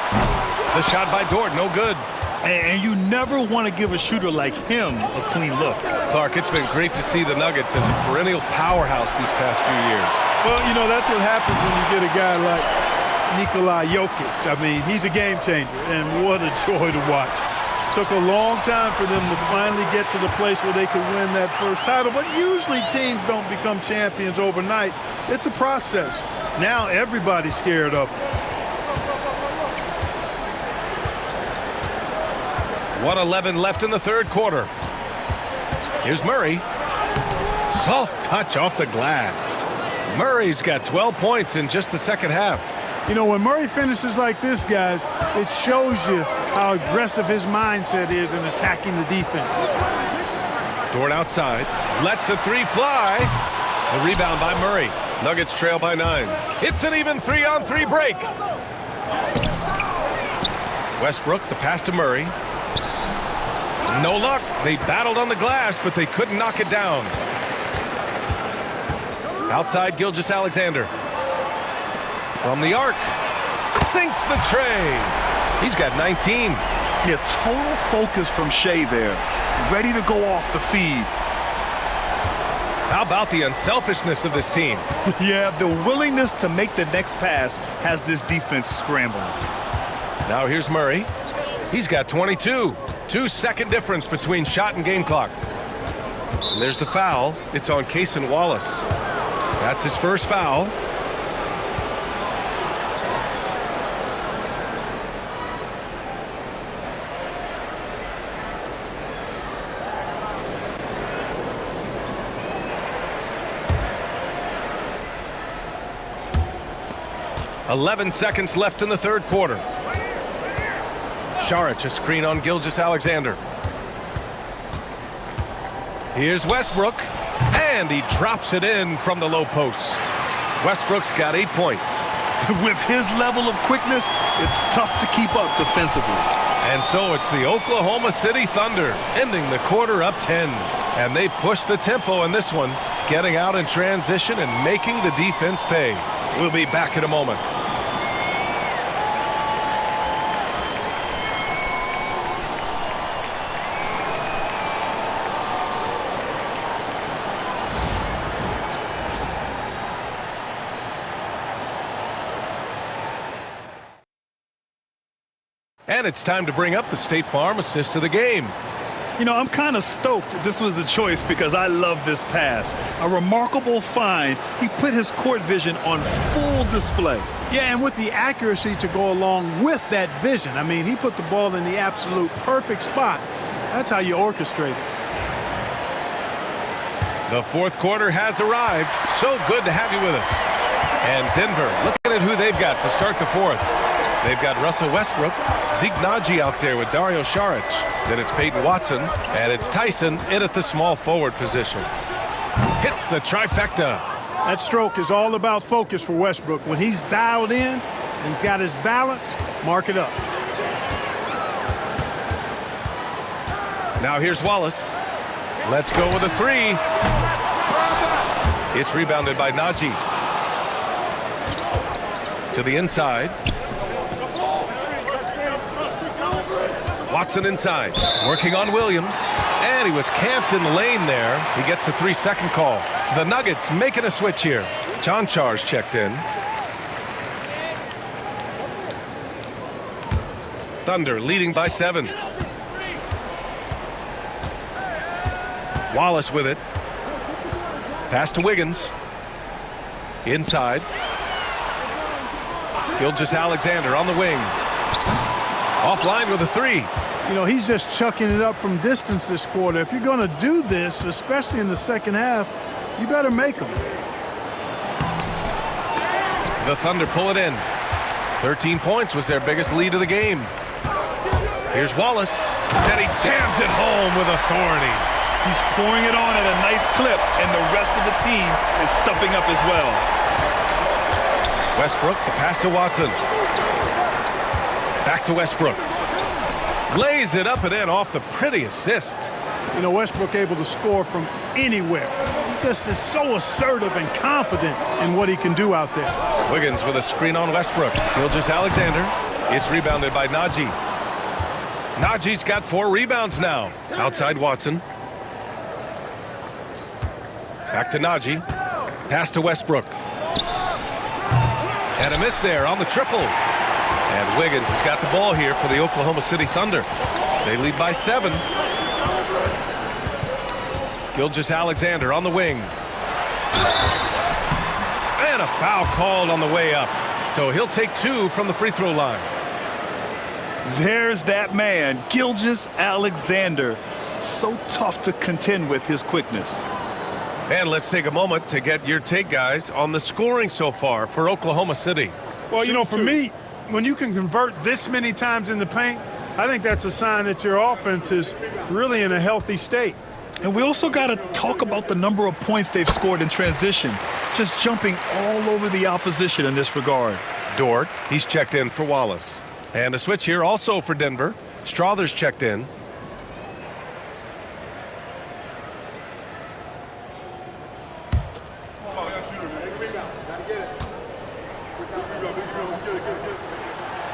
The shot by Dort, no good. And you never want to give a shooter like him a clean look. Clark, it's been great to see the Nuggets as a perennial powerhouse these past few years. Well, you know, that's what happens when you get a guy like Nikola Jokic. I mean, he's a game changer, and what a joy to watch. Took a long time for them to finally get to the place where they could win that first title, but usually teams don't become champions overnight. It's a process. Now everybody's scared of him. 1:11 left in the third quarter. Here's Murray. Soft touch off the glass. Murray's got 12 points in just the second half. You know, when Murray finishes like this, guys, it shows you how aggressive his mindset is in attacking the defense. Dort outside. Lets the 3 fly. The rebound by Murray. Nuggets trail by 9. It's an even 3-on-3 break. Westbrook, the pass to Murray. No luck. They battled on the glass, but they couldn't knock it down. Outside Gilgeous-Alexander. From the arc. Sinks the tray. He's got 19. Yeah, total focus from Shea there. Ready to go off the feed. How about the unselfishness of this team? Yeah, the willingness to make the next pass has this defense scrambling. Now here's Murray. He's got 22. 2-second difference between shot and game clock. And there's the foul. It's on Cason Wallace. That's his first foul. .11 seconds left in the third quarter. Saric, a screen on Gilgeous-Alexander. Here's Westbrook, and he drops it in from the low post. Westbrook's got 8 points. With his level of quickness, it's tough to keep up defensively. And so it's the Oklahoma City Thunder ending the quarter up 10. And they push the tempo in this one, getting out in transition and making the defense pay. We'll be back in a moment. And it's time to bring up the State Farm assist to the game. You know, I'm kind of stoked this was a choice because I love this pass. A remarkable find. He put his court vision on full display. Yeah, and with the accuracy to go along with that vision. I mean, he put the ball in the absolute perfect spot. That's how you orchestrate it. The fourth quarter has arrived. So good to have you with us. And Denver, looking at who they've got to start the fourth. They've got Russell Westbrook, Zeke Nnaji out there with Dario Saric. Then it's Peyton Watson, and it's Tyson in at the small forward position. Hits the trifecta. That stroke is all about focus for Westbrook. When he's dialed in and he's got his balance, mark it up. Now here's Wallace. Let's go with a three. It's rebounded by Nnaji. To the inside. Watson inside, working on Williams, and he was camped in the lane there. He gets a 3-second call. The Nuggets making a switch here. Chanchar's checked in. Thunder leading by 7. Wallace with it. Pass to Wiggins. Inside. Gilgeous-Alexander on the wing. Offline with a 3. You know, he's just chucking it up from distance this quarter. If you're going to do this, especially in the second half, you better make them. The Thunder pull it in. 13 points was their biggest lead of the game. Here's Wallace. And he jams it home with authority. He's pouring it on at a nice clip, and the rest of the team is stepping up as well. Westbrook, the pass to Watson. Back to Westbrook. Lays it up and in off the pretty assist. You know, Westbrook able to score from anywhere. He just is so assertive and confident in what he can do out there. Wiggins with a screen on Westbrook. Gilgeous-Alexander. It's rebounded by Nnaji. Naji's got 4 rebounds now. Outside Watson. Back to Nnaji. Pass to Westbrook. And a miss there on the triple. And Wiggins has got the ball here for the Oklahoma City Thunder. They lead by 7. Gilgeous-Alexander on the wing. And a foul called on the way up. So he'll take 2 from the free throw line. There's that man, Gilgeous-Alexander. So tough to contend with his quickness. And let's take a moment to get your take, guys, on the scoring so far for Oklahoma City. Well, you know, for me, when you can convert this many times in the paint, I think that's a sign that your offense is really in a healthy state. And we also got to talk about the number of points they've scored in transition, just jumping all over the opposition in this regard. Dort, he's checked in for Wallace. And a switch here also for Denver. Strother's checked in.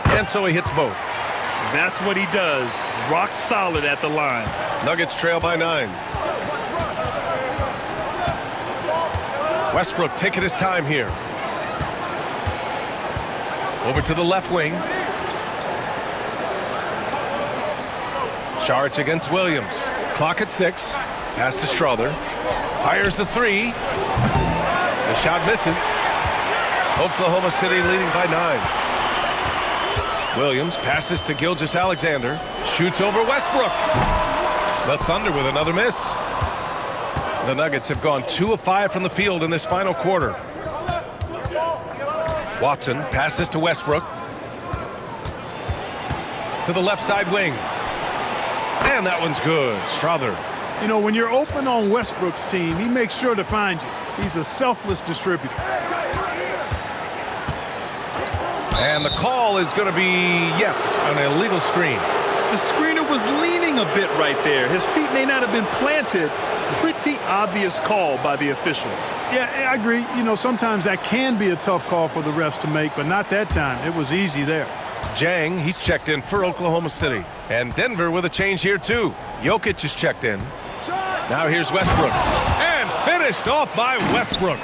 And so he hits both. That's what he does. Rock solid at the line. Nuggets trail by 9. Westbrook taking his time here. Over to the left wing. Saric against Williams. Clock at 6. Pass to Strother. Fires the 3. The shot misses. Oklahoma City leading by 9. Williams passes to Gilgeous-Alexander. Shoots over Westbrook. The Thunder with another miss. The Nuggets have gone 2 of 5 from the field in this final quarter. Watson passes to Westbrook. To the left side wing. And that one's good. Strother. You know, when you're open on Westbrook's team, he makes sure to find you. He's a selfless distributor. And the call is going to be, yes, an illegal screen. The screener was leaning a bit right there. His feet may not have been planted. Pretty obvious call by the officials. Yeah, I agree. You know, sometimes that can be a tough call for the refs to make, but not that time. It was easy there. Jang, he's checked in for Oklahoma City. And Denver with a change here, too. Jokic is checked in. Now here's Westbrook. And finished off by Westbrook.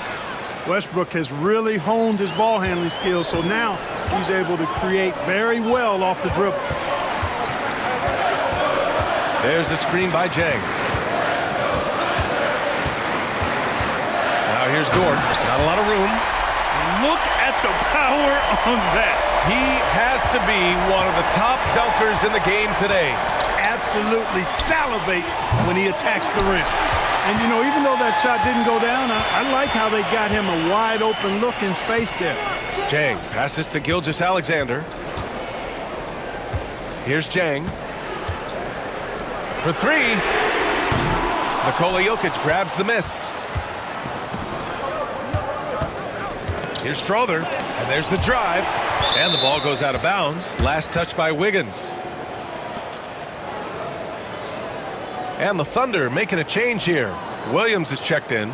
Westbrook has really honed his ball handling skills, so now he's able to create very well off the dribble. There's a screen by Jang. Now here's Gordon. Not a lot of room. Look at the power on that. He has to be one of the top dunkers in the game today. Absolutely salivates when he attacks the rim. And, you know, even though that shot didn't go down, I like how they got him a wide open look in space there. Jang passes to Gilgeous-Alexander. Here's Jang. For three. Nikola Jokic grabs the miss. Here's Strother, and there's the drive. And the ball goes out of bounds. Last touch by Wiggins. And the Thunder making a change here. Williams is checked in.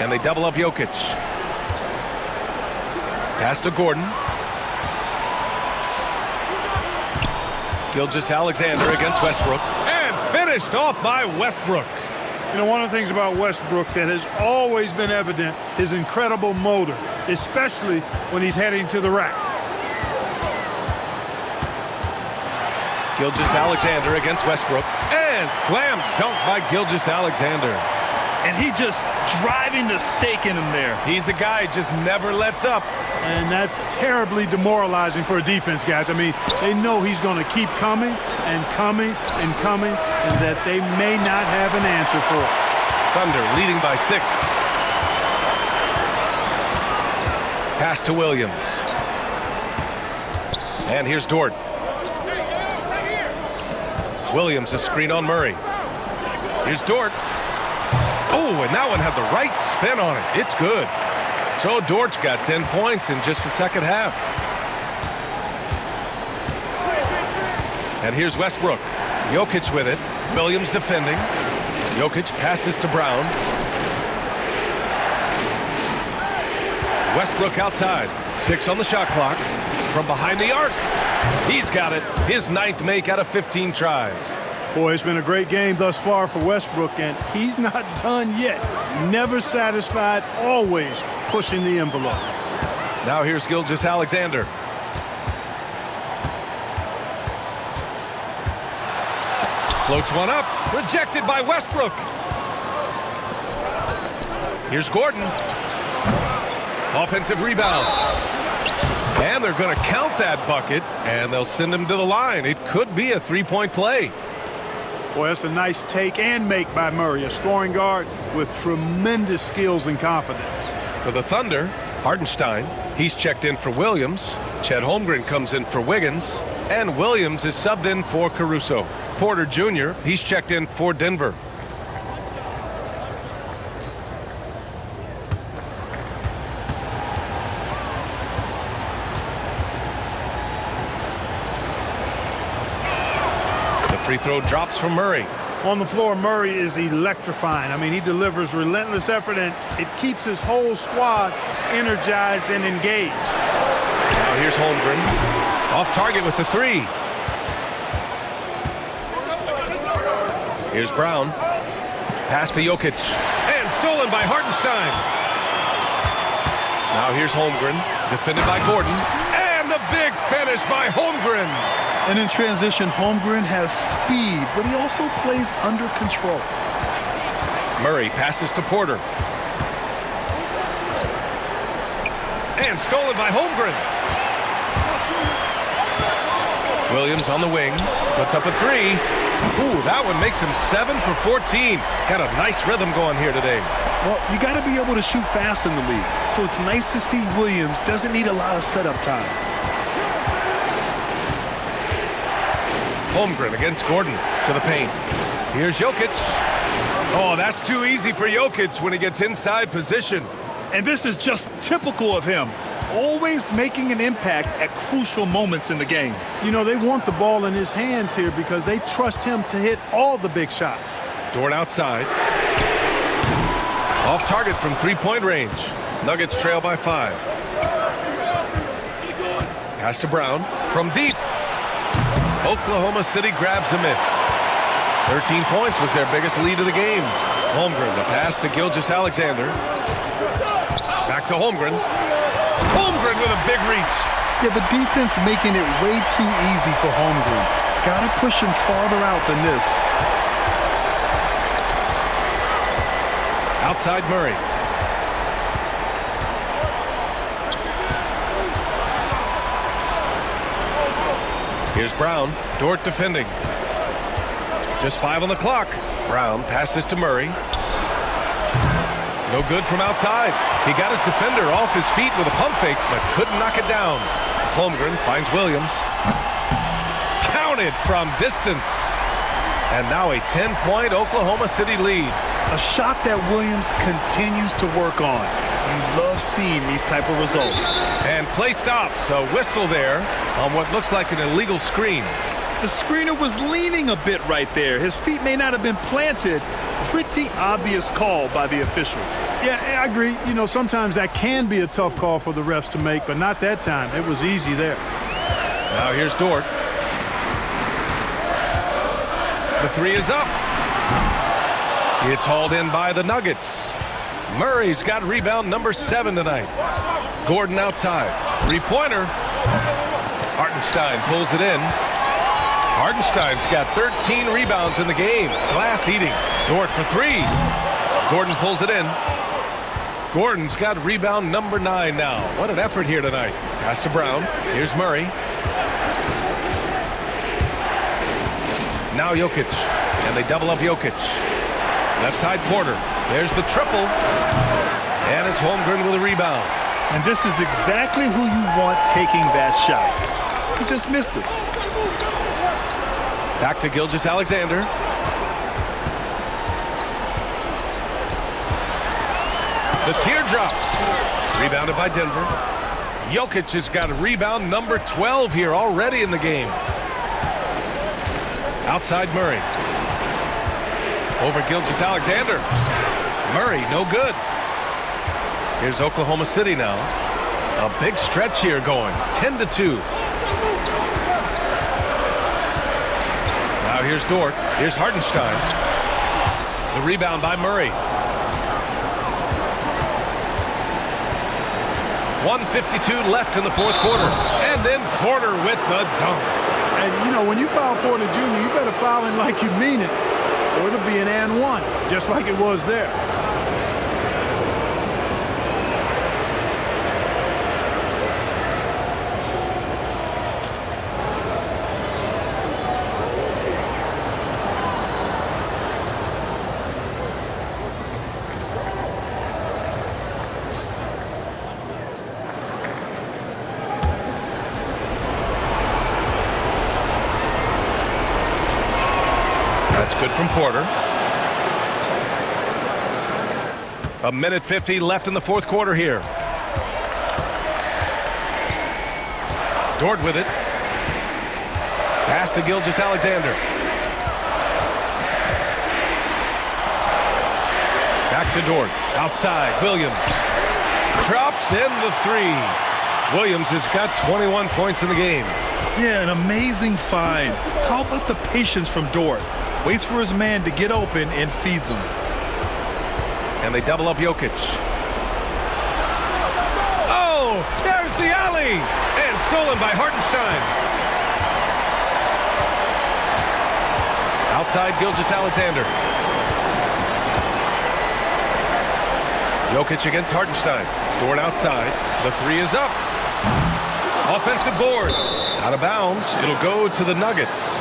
And they double up Jokic. Pass to Gordon. Gilgeous-Alexander against Westbrook. And finished off by Westbrook. You know, one of the things about Westbrook that has always been evident is incredible motor, especially when he's heading to the rack. Gilgeous-Alexander against Westbrook. And slam dunk by Gilgeous-Alexander. And he just driving the stake in him there. He's a guy just never lets up. And that's terribly demoralizing for a defense, guys. I mean, they know he's going to keep coming and coming and coming, and that they may not have an answer for it. Thunder leading by 6. Pass to Williams. And here's Dort. Williams a screen on Murray. Here's Dort. Oh, and that one had the right spin on it. It's good. So Dort's got 10 points in just the second half. And here's Westbrook. Jokic with it. Williams defending. Jokic passes to Brown. Westbrook outside. 6 on the shot clock. From behind the arc. He's got it. His 9th make out of 15 tries. Boy, it's been a great game thus far for Westbrook, and he's not done yet. Never satisfied, always pushing the envelope. Now here's Gilgeous-Alexander. Floats one up. Rejected by Westbrook. Here's Gordon. Offensive rebound. And they're going to count that bucket, and they'll send him to the line. It could be a three-point play. Boy, that's a nice take and make by Murray, a scoring guard with tremendous skills and confidence. For the Thunder, Hartenstein, he's checked in for Williams. Chet Holmgren comes in for Wiggins. And Williams is subbed in for Caruso. Porter Jr., he's checked in for Denver. Free throw drops from Murray. On the floor, Murray is electrifying. I mean, he delivers relentless effort, and it keeps his whole squad energized and engaged. Now here's Holmgren. Off target with the 3. Here's Brown. Pass to Jokic. And stolen by Hartenstein. Now here's Holmgren. Defended by Gordon. And the big finish by Holmgren. And in transition, Holmgren has speed, but he also plays under control. Murray passes to Porter. And stolen by Holmgren. Williams on the wing. Puts up a 3. Ooh, that one makes him 7 for 14. Got a nice rhythm going here today. Well, you got to be able to shoot fast in the league. So it's nice to see Williams doesn't need a lot of setup time. Holmgren against Gordon to the paint. Here's Jokic. Oh, that's too easy for Jokic when he gets inside position. And this is just typical of him. Always making an impact at crucial moments in the game. You know, they want the ball in his hands here because they trust him to hit all the big shots. Dort outside. Off target from three-point range. Nuggets trail by 5. Pass to Brown from deep. Oklahoma City grabs a miss. 13 points was their biggest lead of the game. Holmgren, the pass to Gilgeous-Alexander. Back to Holmgren. Holmgren with a big reach. Yeah, the defense making it way too easy for Holmgren. Gotta push him farther out than this. Outside Murray. Here's Brown. Dort defending. Just 5 on the clock. Brown passes to Murray. No good from outside. He got his defender off his feet with a pump fake, but couldn't knock it down. Holmgren finds Williams. Counted from distance. And now a 10-point Oklahoma City lead. A shot that Williams continues to work on. You love seeing these type of results. And play stops. A whistle there on what looks like an illegal screen. The screener was leaning a bit right there. His feet may not have been planted. Pretty obvious call by the officials. Yeah, I agree. You know, sometimes that can be a tough call for the refs to make, but not that time. It was easy there. Now here's Dort. The three is up. It's hauled in by the Nuggets. Murray's got rebound number 7 tonight. Gordon outside. Three-pointer. Hartenstein pulls it in. Hartenstein's got 13 rebounds in the game. Glass eating. Dort for 3. Gordon pulls it in. Gordon's got rebound number 9 now. What an effort here tonight. Pass to Brown. Here's Murray. Now Jokic. And they double up Jokic. Left side Porter. There's the triple. And it's Holmgren with a rebound. And this is exactly who you want taking that shot. He just missed it. Back to Gilgeous-Alexander. The teardrop. Rebounded by Denver. Jokic has got a rebound number 12 here already in the game. Outside Murray. Over Gilgeous-Alexander. Murray, no good. Here's Oklahoma City now. A big stretch here going. 10-2. Now here's Dort. Here's Hartenstein. The rebound by Murray. 1:52 left in the fourth quarter. And then Porter with the dunk. And, you know, when you foul Porter Jr., you better foul him like you mean it, or it'll be an and one, just like it was there. That's good from Porter. 1:50 left in the fourth quarter here. Dort with it. Pass to Gilgeous-Alexander. Back to Dort. Outside. Williams. Drops in the 3. Williams has got 21 points in the game. Yeah, an amazing find. How about the patience from Dort? Waits for his man to get open and feeds him. And they double up Jokic. Oh, there's the alley! And stolen by Hartenstein. Outside Gilgeous-Alexander. Jokic against Hartenstein. Dort outside. The 3 is up. Offensive board. Out of bounds. It'll go to the Nuggets.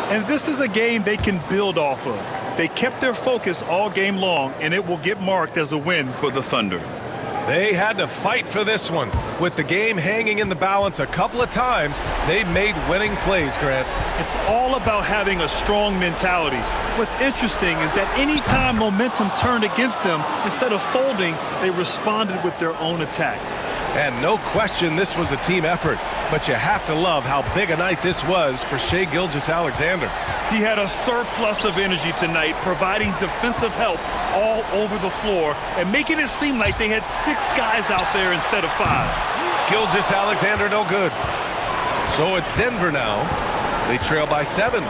And this is a game they can build off of. They kept their focus all game long, and it will get marked as a win for the Thunder. They had to fight for this one. With the game hanging in the balance a couple of times, they made winning plays, Grant. It's all about having a strong mentality. What's interesting is that anytime momentum turned against them, instead of folding, they responded with their own attack. And no question this was a team effort, but you have to love how big a night this was for Shai Gilgeous-Alexander. He had a surplus of energy tonight, providing defensive help all over the floor and making it seem like they had 6 guys out there instead of 5. Gilgeous-Alexander no good. So it's Denver now. They trail by 7.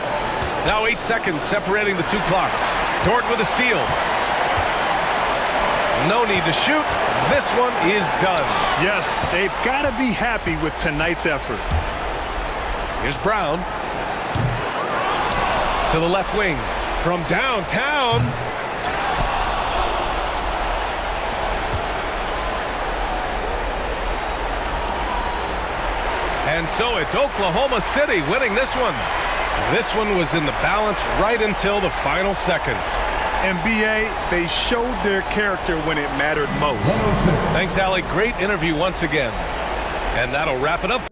Now 8 seconds separating the 2 clocks. Dort with a steal. No need to shoot. This one is done. Yes, they've got to be happy with tonight's effort. Here's Brown. To the left wing. From downtown. And so it's Oklahoma City winning this one. This one was in the balance right until the final seconds. And BA, they showed their character when it mattered most. Thanks, Allie. Great interview once again. And that'll wrap it up.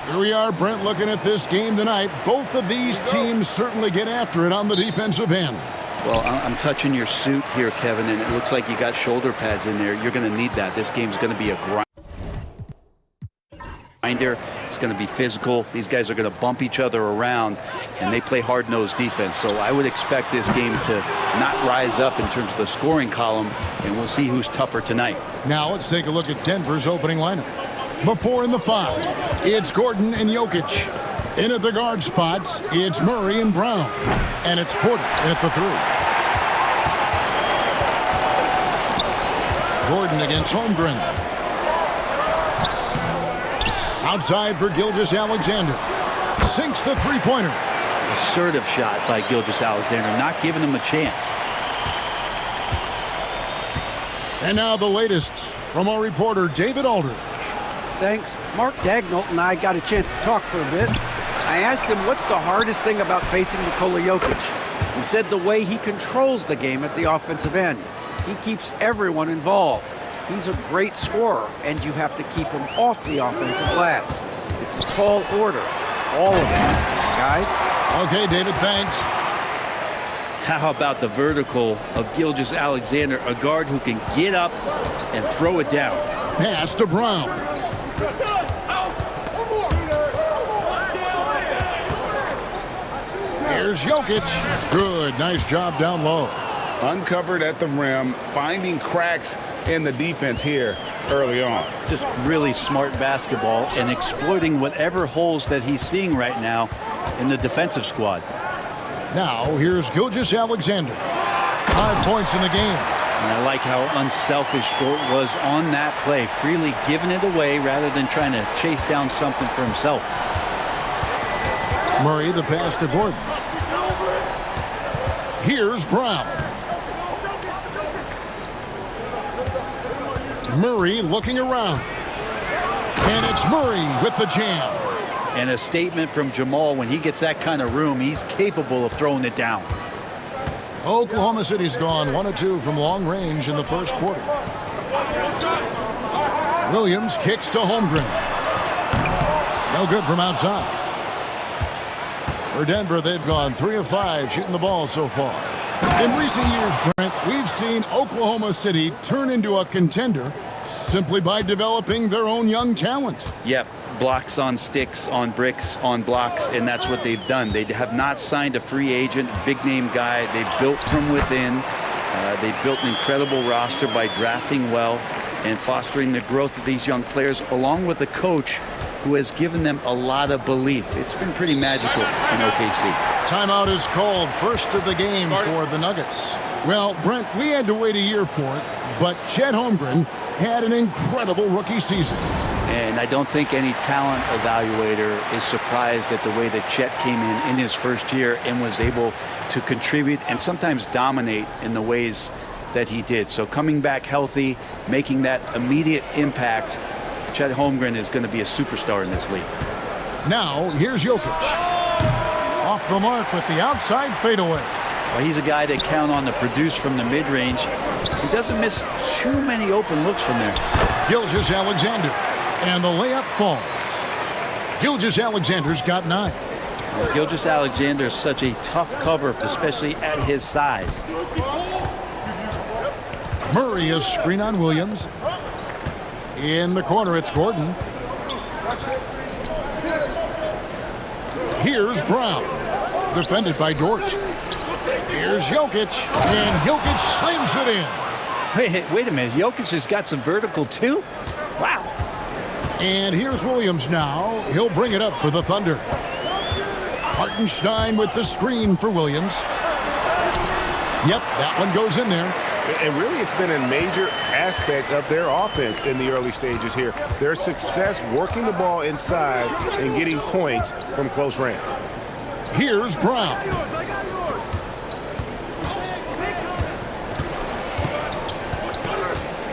Here we are, Brent, looking at this game tonight. Both of these teams certainly get after it on the defensive end. Well, I'm touching your suit here, Kevin, and it looks like you got shoulder pads in there. You're going to need that. This game's going to be a grinder. It's going to be physical. These guys are going to bump each other around, and they play hard-nosed defense. So I would expect this game to not rise up in terms of the scoring column, and we'll see who's tougher tonight. Now let's take a look at Denver's opening lineup. Before in the 5, it's Gordon and Jokic. In at the guard spots, it's Murray and Brown. And it's Porter at the 3. Gordon against Holmgren. Outside for Gilgeous-Alexander. Sinks the three-pointer. Assertive shot by Gilgeous-Alexander, not giving him a chance. And now the latest from our reporter, David Aldridge. Thanks. Mark Dagnall and I got a chance to talk for a bit. I asked him what's the hardest thing about facing Nikola Jokic. He said the way he controls the game at the offensive end. He keeps everyone involved. He's a great scorer, and you have to keep him off the offensive glass. It's a tall order. All of it, guys. Okay, David, thanks. How about the vertical of Gilgeous-Alexander, a guard who can get up and throw it down. Pass to Brown. Here's Jokic. Good, nice job down low. Uncovered at the rim, finding cracks in the defense here early on. Just really smart basketball and exploiting whatever holes that he's seeing right now in the defensive squad. Now, here's Gilgeous-Alexander. 5 points in the game. And I like how unselfish Dort was on that play, freely giving it away rather than trying to chase down something for himself. Murray, the pass to Gordon. Here's Brown. Murray looking around. And it's Murray with the jam. And a statement from Jamal, when he gets that kind of room, he's capable of throwing it down. Oklahoma City's gone 1 of 2 from long range in the first quarter. Williams kicks to Holmgren. No good from outside. For Denver, they've gone 3 of 5 shooting the ball so far. In recent years, Brent, we've seen Oklahoma City turn into a contender simply by developing their own young talent. Yep, blocks on sticks, on bricks, on blocks, and that's what they've done. They have not signed a free agent, big-name guy. They've built from within. They've built an incredible roster by drafting well and fostering the growth of these young players, along with a coach who has given them a lot of belief. It's been pretty magical in OKC. Timeout is called, first of the game for the Nuggets. Well, Brent, we had to wait a year for it, but Chet Holmgren had an incredible rookie season. And I don't think any talent evaluator is surprised at the way that Chet came in his first year and was able to contribute and sometimes dominate in the ways that he did. So coming back healthy, making that immediate impact, Chet Holmgren is going to be a superstar in this league. Now, here's Jokic. Off the mark with the outside fadeaway. Well, he's a guy they count on to produce from the mid-range. He doesn't miss too many open looks from there. Gilgeous-Alexander, and the layup falls. Gilgeous-Alexander's got 9. Well, Gilgeous-Alexander is such a tough cover, especially at his size. Murray is screen on Williams. In the corner, it's Gordon. Here's Brown, defended by Dort. Here's Jokic, and Jokic slams it in. Wait a minute. Jokic has got some vertical, too? Wow. And here's Williams now. He'll bring it up for the Thunder. Hartenstein with the screen for Williams. Yep, that one goes in there. And really, it's been a major aspect of their offense in the early stages here. Their success working the ball inside and getting points from close range. Here's Brown.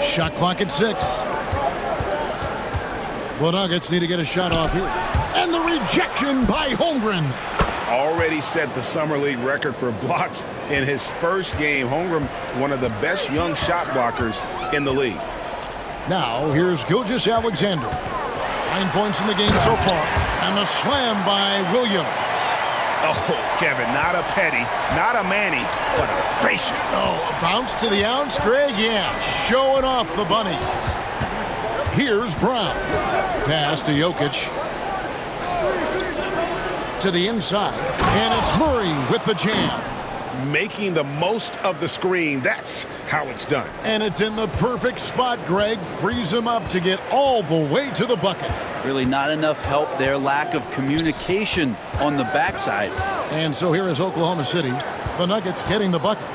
Shot clock at 6. The Nuggets need to get a shot off here. And the rejection by Holmgren. Already set the Summer League record for blocks in his first game. Holmgren, one of the best young shot blockers in the league. Now, here's Gilgeous-Alexander. 9 points in the game so far. And the slam by Williams. Oh, Kevin, not a Petty, not a Manny, but a facial. Oh, a bounce to the ounce, Greg? Yeah, showing off the bunnies. Here's Brown. Pass to Jokic. To the inside. And it's Murray with the jam. Making the most of the screen. That's how it's done. And it's in the perfect spot, Greg. Frees him up to get all the way to the bucket. Really not enough help there. Lack of communication on the backside. And so here is Oklahoma City. The Nuggets getting the bucket.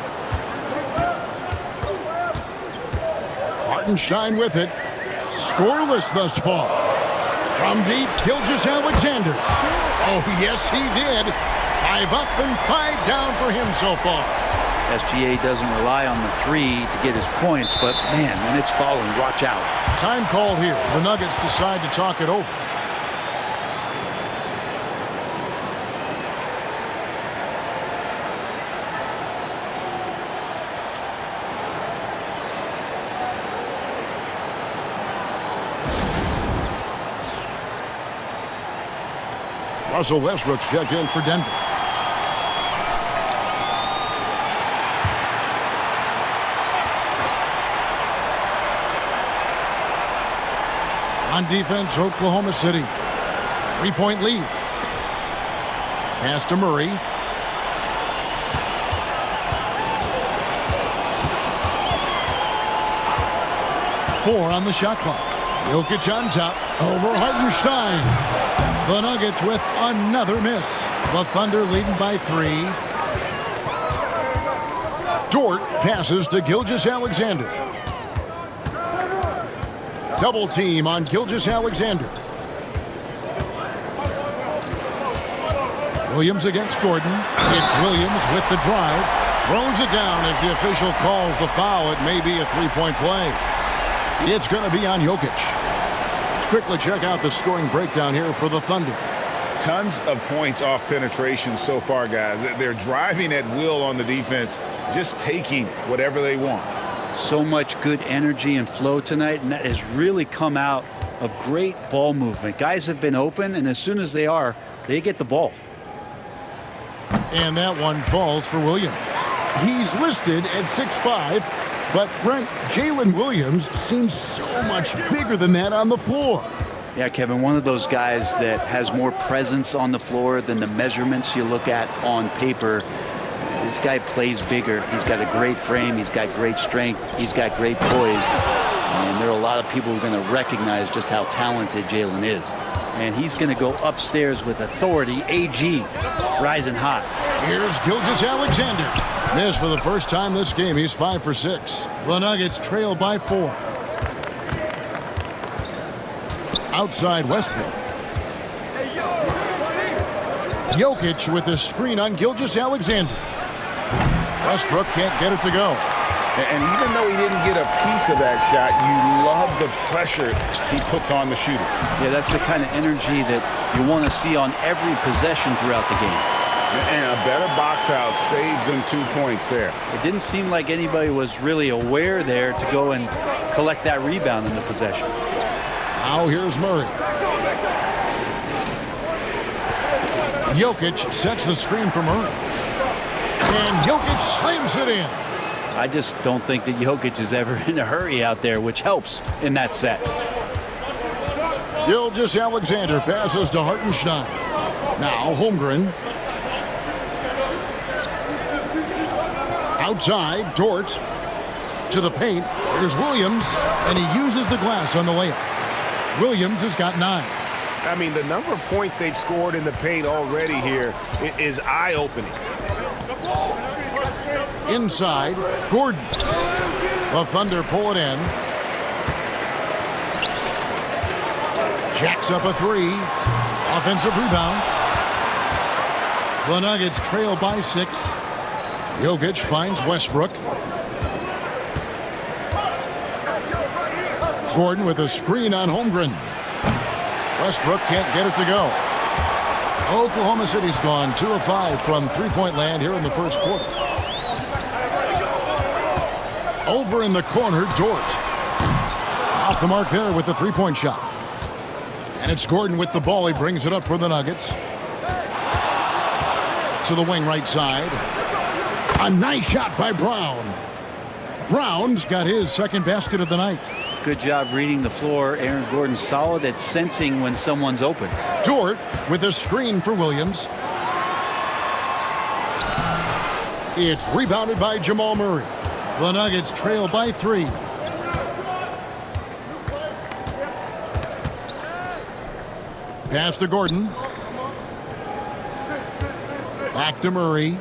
Hartenstein with it. Scoreless thus far. From deep, Gilgeous-Alexander. Oh, yes, he did. 5 up and 5 down for him so far. SGA doesn't rely on the 3 to get his points, but man, when it's falling, watch out. Time called here. The Nuggets decide to talk it over. Russell Westbrook's checked in for Denver. On defense, Oklahoma City. 3-point lead. Pass to Murray. Four on the shot clock. Jokic on top. Over Hartenstein. The Nuggets with another miss. The Thunder leading by 3. Dort passes to Gilgeous-Alexander. Double team on Gilgeous-Alexander. Williams against Gordon. It's Williams with the drive. Throws it down as the official calls the foul. It may be a 3-point play. It's going to be on Jokic. Let's quickly check out the scoring breakdown here for the Thunder. Tons of points off penetration so far, guys. They're driving at will on the defense, just taking whatever they want. So much good energy and flow tonight, and that has really come out of great ball movement. Guys have been open, and as soon as they are, they get the ball. And that one falls for Williams. He's listed at 6'5", but Brent, Jalen Williams seems so much bigger than that on the floor. Yeah, Kevin, one of those guys that has more presence on the floor than the measurements you look at on paper. This guy plays bigger. He's got a great frame. He's got great strength. He's got great poise. And there are a lot of people who are going to recognize just how talented Jalen is. And he's going to go upstairs with authority. AG rising hot. Here's Gilgeous-Alexander. Missed for the first time this game. He's 5 for 6. The Nuggets trail by 4. Outside Westbrook. Jokic with a screen on Gilgeous-Alexander. Westbrook can't get it to go. And even though he didn't get a piece of that shot, you love the pressure he puts on the shooter. Yeah, that's the kind of energy that you want to see on every possession throughout the game. And a better box out saves them 2 points there. It didn't seem like anybody was really aware there to go and collect that rebound in the possession. Now here's Murray. Jokic sets the screen for Murray. And Jokic slams it in. I just don't think that Jokic is ever in a hurry out there, which helps in that set. Gilgeous-Alexander passes to Hartenstein. Now Holmgren. Outside, Dort to the paint. Here's Williams, and he uses the glass on the layup. Williams has got 9. I mean, the number of points they've scored in the paint already here is eye-opening. Inside, Gordon. The Thunder pull it in. Jacks up a 3. Offensive rebound. The Nuggets trail by 6. Jokic finds Westbrook. Gordon with a screen on Holmgren. Westbrook can't get it to go. Oklahoma City's gone 2 of 5 from three-point land here in the first quarter. Over in the corner, Dort. Off the mark there with the three-point shot. And it's Gordon with the ball. He brings it up for the Nuggets. To the wing right side. A nice shot by Brown. Brown's got his second basket of the night. Good job reading the floor. Aaron Gordon solid at sensing when someone's open. Dort with a screen for Williams. It's rebounded by Jamal Murray. The Nuggets trail by 3. Pass to Gordon. Back to Murray.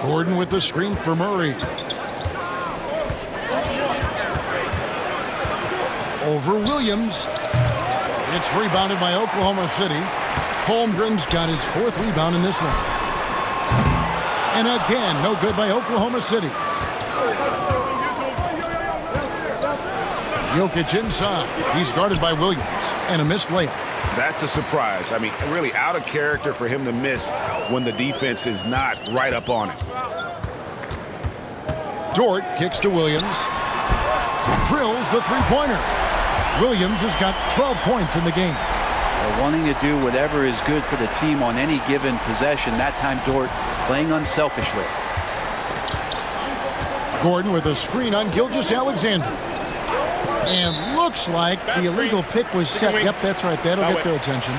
Gordon with the screen for Murray. Over Williams. It's rebounded by Oklahoma City. Holmgren's got his 4th rebound in this one. And again, no good by Oklahoma City. Jokic inside. He's guarded by Williams. And a missed layup. That's a surprise. I mean, really out of character for him to miss when the defense is not right up on him. Dort kicks to Williams. Drills the three-pointer. Williams has got 12 points in the game. They're wanting to do whatever is good for the team on any given possession. That time, Dort playing unselfishly. Gordon with a screen on Gilgeous-Alexander. And looks like the illegal pick was set. Yep, that's right. That'll get their attention.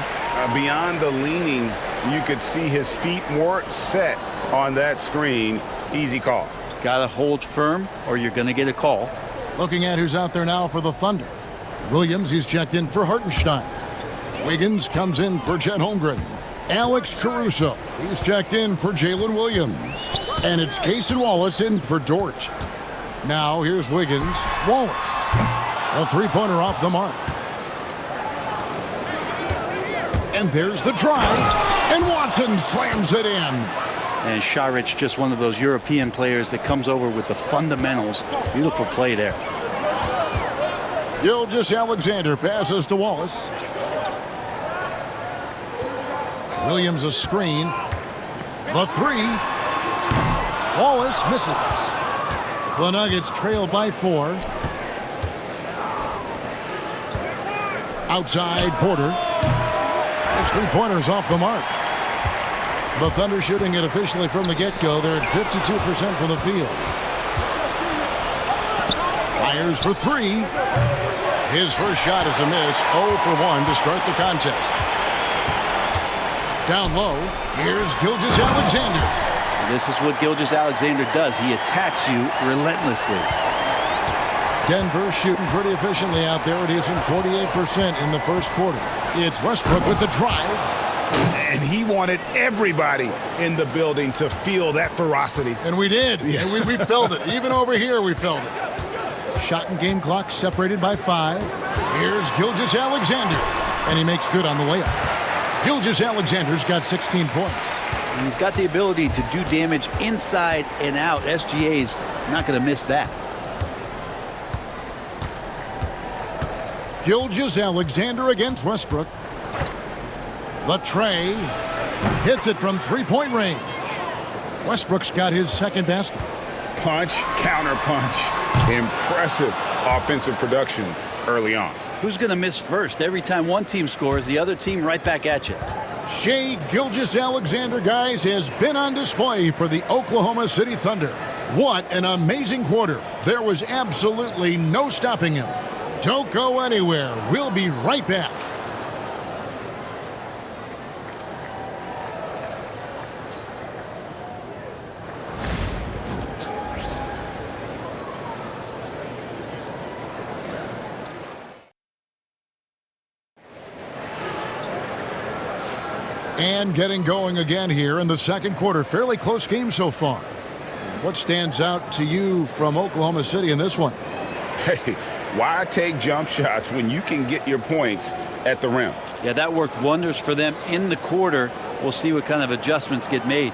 Beyond the leaning, you could see his feet more set on that screen. Easy call. Got to hold firm or you're going to get a call. Looking at who's out there now for the Thunder. Williams, he's checked in for Hartenstein. Wiggins comes in for Chet Holmgren. Alex Caruso, he's checked in for Jalen Williams. And it's Cason Wallace in for Dort. Now here's Wiggins. Wallace. A three-pointer off the mark. And there's the drive. And Watson slams it in. And Šarić, just one of those European players that comes over with the fundamentals. Beautiful play there. Gilgeous-Alexander passes to Wallace. Williams a screen. The 3. Wallace misses. The Nuggets trail by 4. Outside Porter. His three-pointers off the mark. The Thunder shooting it officially from the get-go. They're at 52% from the field. Fires for 3. His first shot is a miss. 0 for 1 to start the contest. Down low, here's Gilgeous-Alexander. This is what Gilgeous-Alexander does. He attacks you relentlessly. Denver shooting pretty efficiently out there. It isn't 48% in the first quarter. It's Westbrook with the drive. And he wanted everybody in the building to feel that ferocity. And we did. Yeah. And we felt it. Even over here, we felt it. Shot and game clock separated by 5. Here's Gilgeous-Alexander. And he makes good on the layup. Gilgeous-Alexander's got 16 points. And he's got the ability to do damage inside and out. SGA's not going to miss that. Gilgeous-Alexander against Westbrook. The tray. Hits it from three-point range. Westbrook's got his second basket. Punch, counter punch. Impressive offensive production early on. Who's going to miss first? Every time one team scores, the other team right back at you. Shai Gilgeous-Alexander, guys, has been on display for the Oklahoma City Thunder. What an amazing quarter. There was absolutely no stopping him. Don't go anywhere. We'll be right back. And getting going again here in the second quarter. Fairly close game so far. What stands out to you from Oklahoma City in this one? Hey, why take jump shots when you can get your points at the rim? Yeah, that worked wonders for them in the quarter. We'll see what kind of adjustments get made.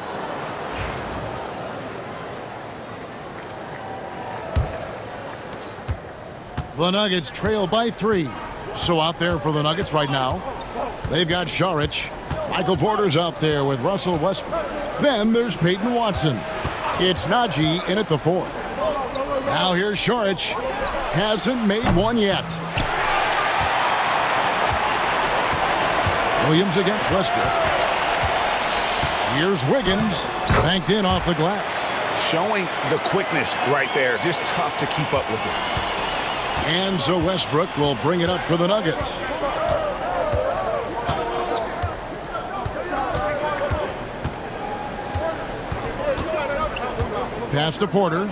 The Nuggets trail by 3. So out there for the Nuggets right now, they've got Saric. Michael Porter's out there with Russell Westbrook. Then there's Peyton Watson. It's Najee in at the 4th. Now here's Saric. Hasn't made one yet. Williams against Westbrook. Here's Wiggins. Banked in off the glass. Showing the quickness right there. Just tough to keep up with it. And so Westbrook will bring it up for the Nuggets. Pass to Porter.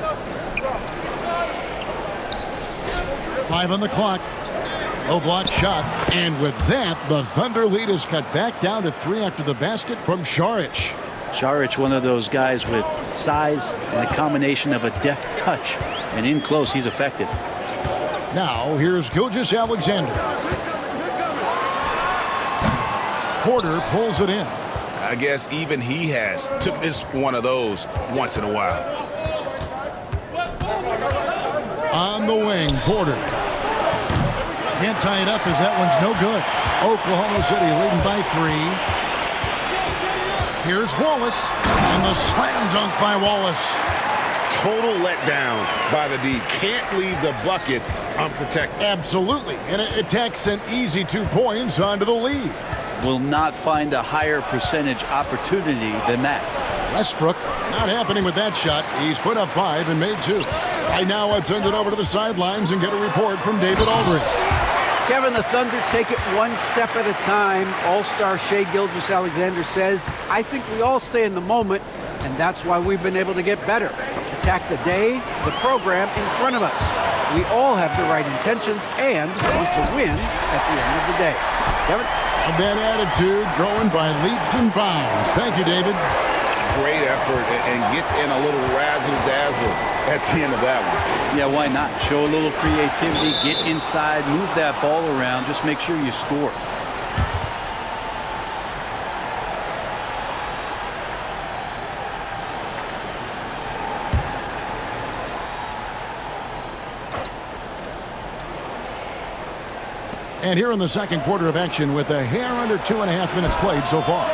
5 on the clock. Low block shot. And with that, the Thunder lead is cut back down to 3 after the basket from Saric. Saric, one of those guys with size and a combination of a deft touch. And in close, he's effective. Now, here's Gilgeous-Alexander. Porter pulls it in. I guess even he has to miss one of those once in a while. On the wing, Porter. Can't tie it up as that one's no good. Oklahoma City leading by 3. Here's Wallace. And the slam dunk by Wallace. Total letdown by the D. Can't leave the bucket unprotected. Absolutely. And it takes an easy 2 points onto the lead. Will not find a higher percentage opportunity than that. Westbrook not happening with that shot. He's put up 5 and made 2. Right now, let's send it over to the sidelines and get a report from David Aldridge. Kevin, the Thunder take it one step at a time. All-star Shai Gilgeous-Alexander says, I think we all stay in the moment, and that's why we've been able to get better. Attack the day, the program in front of us. We all have the right intentions and want to win at the end of the day. Kevin? That attitude growing by leaps and bounds. Thank you, David. Great effort and gets in a little razzle-dazzle at the end of that one. Yeah, why not? Show a little creativity, get inside, move that ball around, just make sure you score. And here in the second quarter of action with a hair under 2.5 minutes played so far.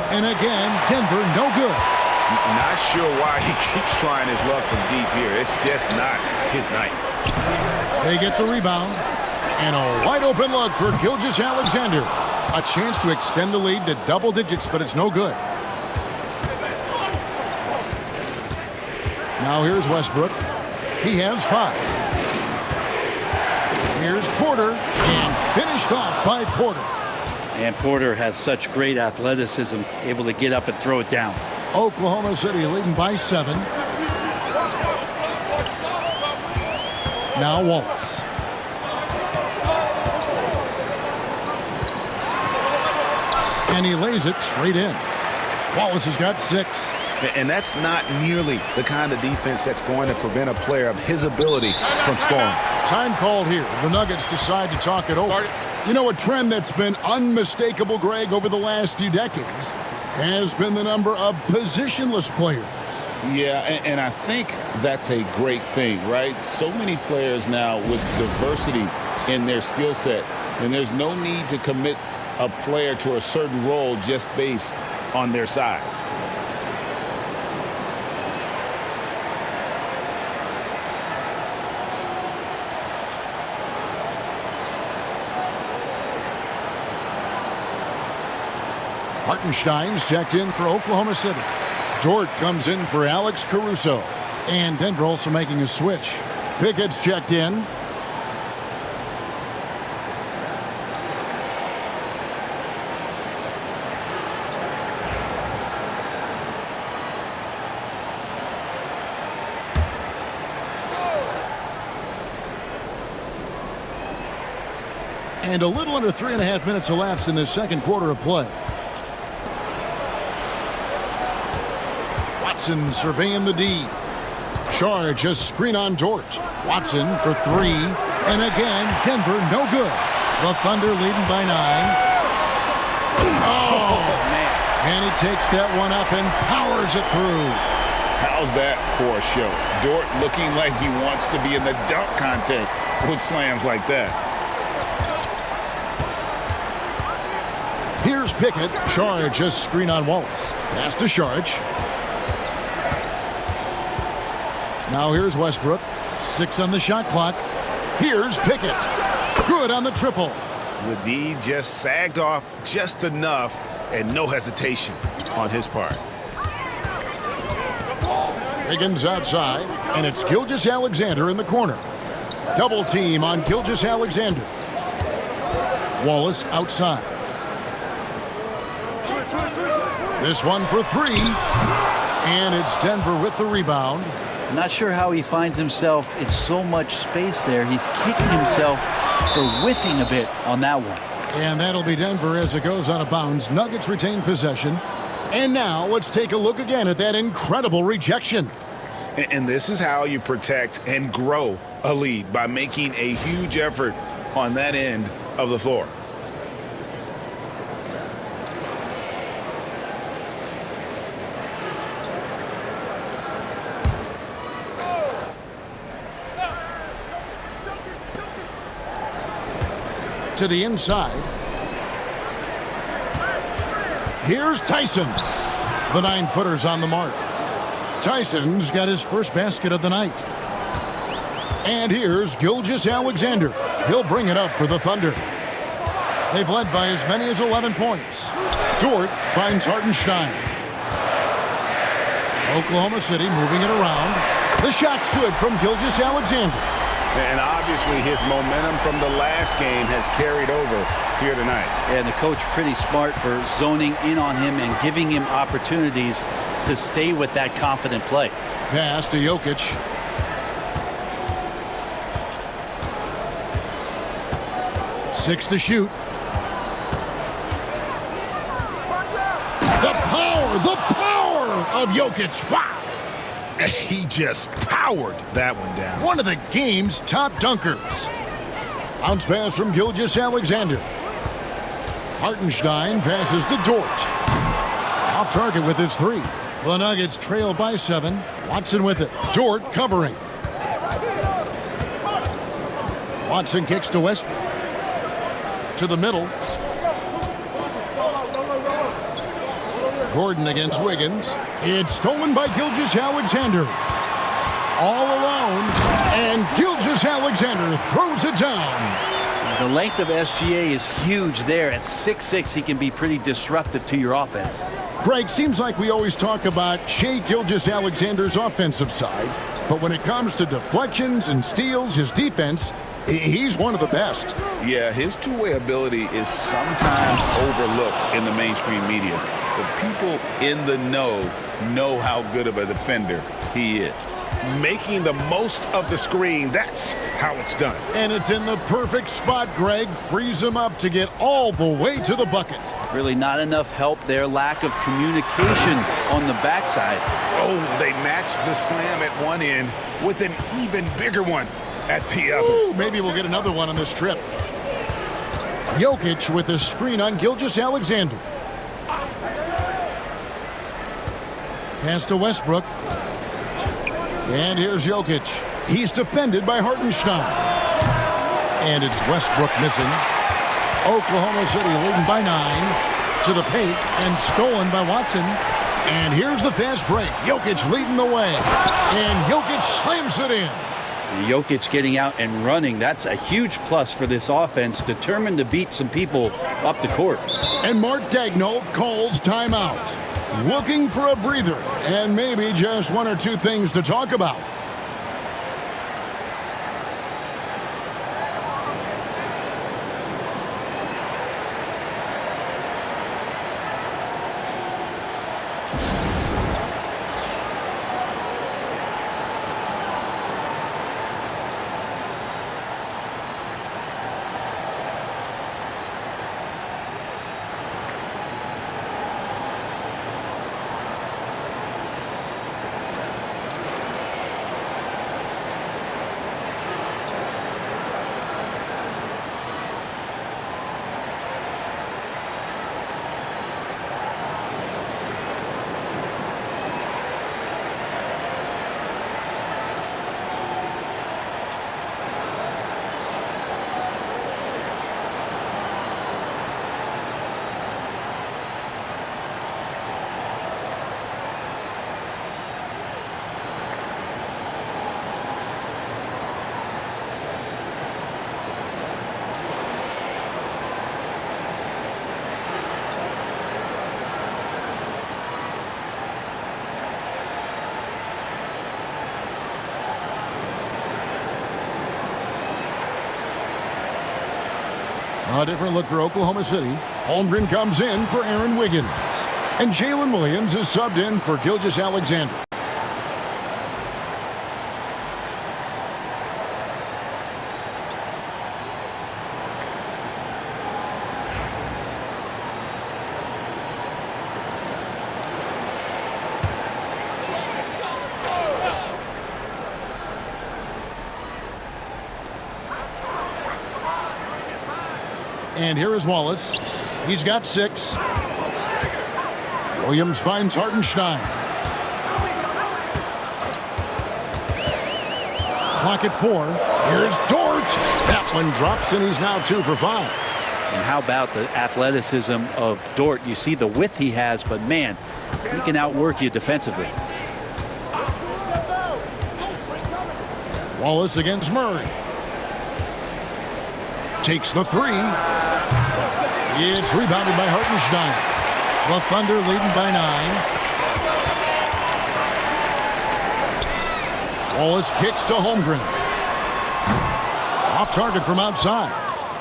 And again, Denver no good. Not sure why he keeps trying his luck from deep here. It's just not his night. They get the rebound. And a wide open look for Gilgeous-Alexander. A chance to extend the lead to double digits, but it's no good. Now here's Westbrook. He has 5. Here's Porter, and finished off by Porter. And Porter has such great athleticism, able to get up and throw it down. Oklahoma City leading by 7. Now Wallace. And he lays it straight in. Wallace has got 6. And that's not nearly the kind of defense that's going to prevent a player of his ability from scoring. Time called here. The Nuggets decide to talk it over. You know, a trend that's been unmistakable, Greg, over the last few decades has been the number of positionless players. Yeah, and I think that's a great thing, right? So many players now with diversity in their skill set, and there's no need to commit a player to a certain role just based on their size. Hartenstein's checked in for Oklahoma City. Dort comes in for Alex Caruso. And Denver also making a switch. Pickett's checked in. And a little under 3.5 minutes elapsed in this second quarter of play. Watson surveying the D. Charge, a screen on Dort. Watson for three. And again, Denver no good. The Thunder leading by 9. Oh, man. And he takes that one up and powers it through. How's that for a show? Dort looking like he wants to be in the dunk contest with slams like that. Here's Pickett. Charge, a screen on Wallace. Pass to Charge. Now here's Westbrook. 6 on the shot clock. Here's Pickett. Good on the triple. The D just sagged off just enough and no hesitation on his part. Higgins outside, and it's Gilgeous-Alexander in the corner. Double team on Gilgeous-Alexander. Wallace outside. This one for three. And it's Denver with the rebound. I'm not sure how he finds himself in so much space there. He's kicking himself for whiffing a bit on that one. And that'll be Denver as it goes out of bounds. Nuggets retain possession. And now let's take a look again at that incredible rejection. And this is how you protect and grow a lead, by making a huge effort on that end of the floor. To the inside. Here's Tyson. The 9-footer's on the mark. Tyson's got his first basket of the night. And here's Gilgeous-Alexander. He'll bring it up for the Thunder. They've led by as many as 11 points. Dort finds Hartenstein. Oklahoma City moving it around. The shot's good from Gilgeous-Alexander. And obviously his momentum from the last game has carried over here tonight. And the coach pretty smart for zoning in on him and giving him opportunities to stay with that confident play. Pass to Jokic. Six to shoot. The power of Jokic. Wow. He just powered that one down. One of the game's top dunkers. Bounce pass from Gilgeous-Alexander. Hartenstein passes to Dort. Off target with his three. The Nuggets trail by 7. Watson with it. Dort covering. Watson kicks to Westbrook. To the middle. Gordon against Wiggins. It's stolen by Gilgeous-Alexander. All alone. And Gilgeous-Alexander throws it down. The length of SGA is huge there. At 6'6", he can be pretty disruptive to your offense. Greg, seems like we always talk about Shai Gilgeous-Alexander's offensive side. But when it comes to deflections and steals, his defense, he's one of the best. Yeah, his two-way ability is sometimes overlooked in the mainstream media. But people in the know how good of a defender he is. Making the most of the screen, that's how it's done. And it's in the perfect spot, Greg. Frees him up to get all the way to the bucket. Really not enough help there. Lack of communication on the backside. Oh, they matched the slam at one end with an even bigger one at the other. Ooh, maybe we'll get another one on this trip. Jokic with a screen on Gilgeous-Alexander. Pass to Westbrook. And here's Jokic. He's defended by Hartenstein. And it's Westbrook missing. Oklahoma City leading by 9. To the paint and stolen by Watson. And here's the fast break. Jokic leading the way. And Jokic slams it in. Jokic getting out and running, that's a huge plus for this offense, determined to beat some people up the court. And Mark Daigneault calls timeout. Looking for a breather and maybe just one or two things to talk about. A different look for Oklahoma City. Holmgren comes in for Aaron Wiggins. And Jalen Williams is subbed in for Gilgeous-Alexander. And here is Wallace. He's got 6. Williams finds Hartenstein. Clock at 4. Here's Dort. That one drops, and he's now 2 for 5. And how about the athleticism of Dort? You see the width he has, but man, he can outwork you defensively. Wallace against Murray. Takes the 3. It's rebounded by Hartenstein. The Thunder leading by 9. Wallace kicks to Holmgren. Off target from outside.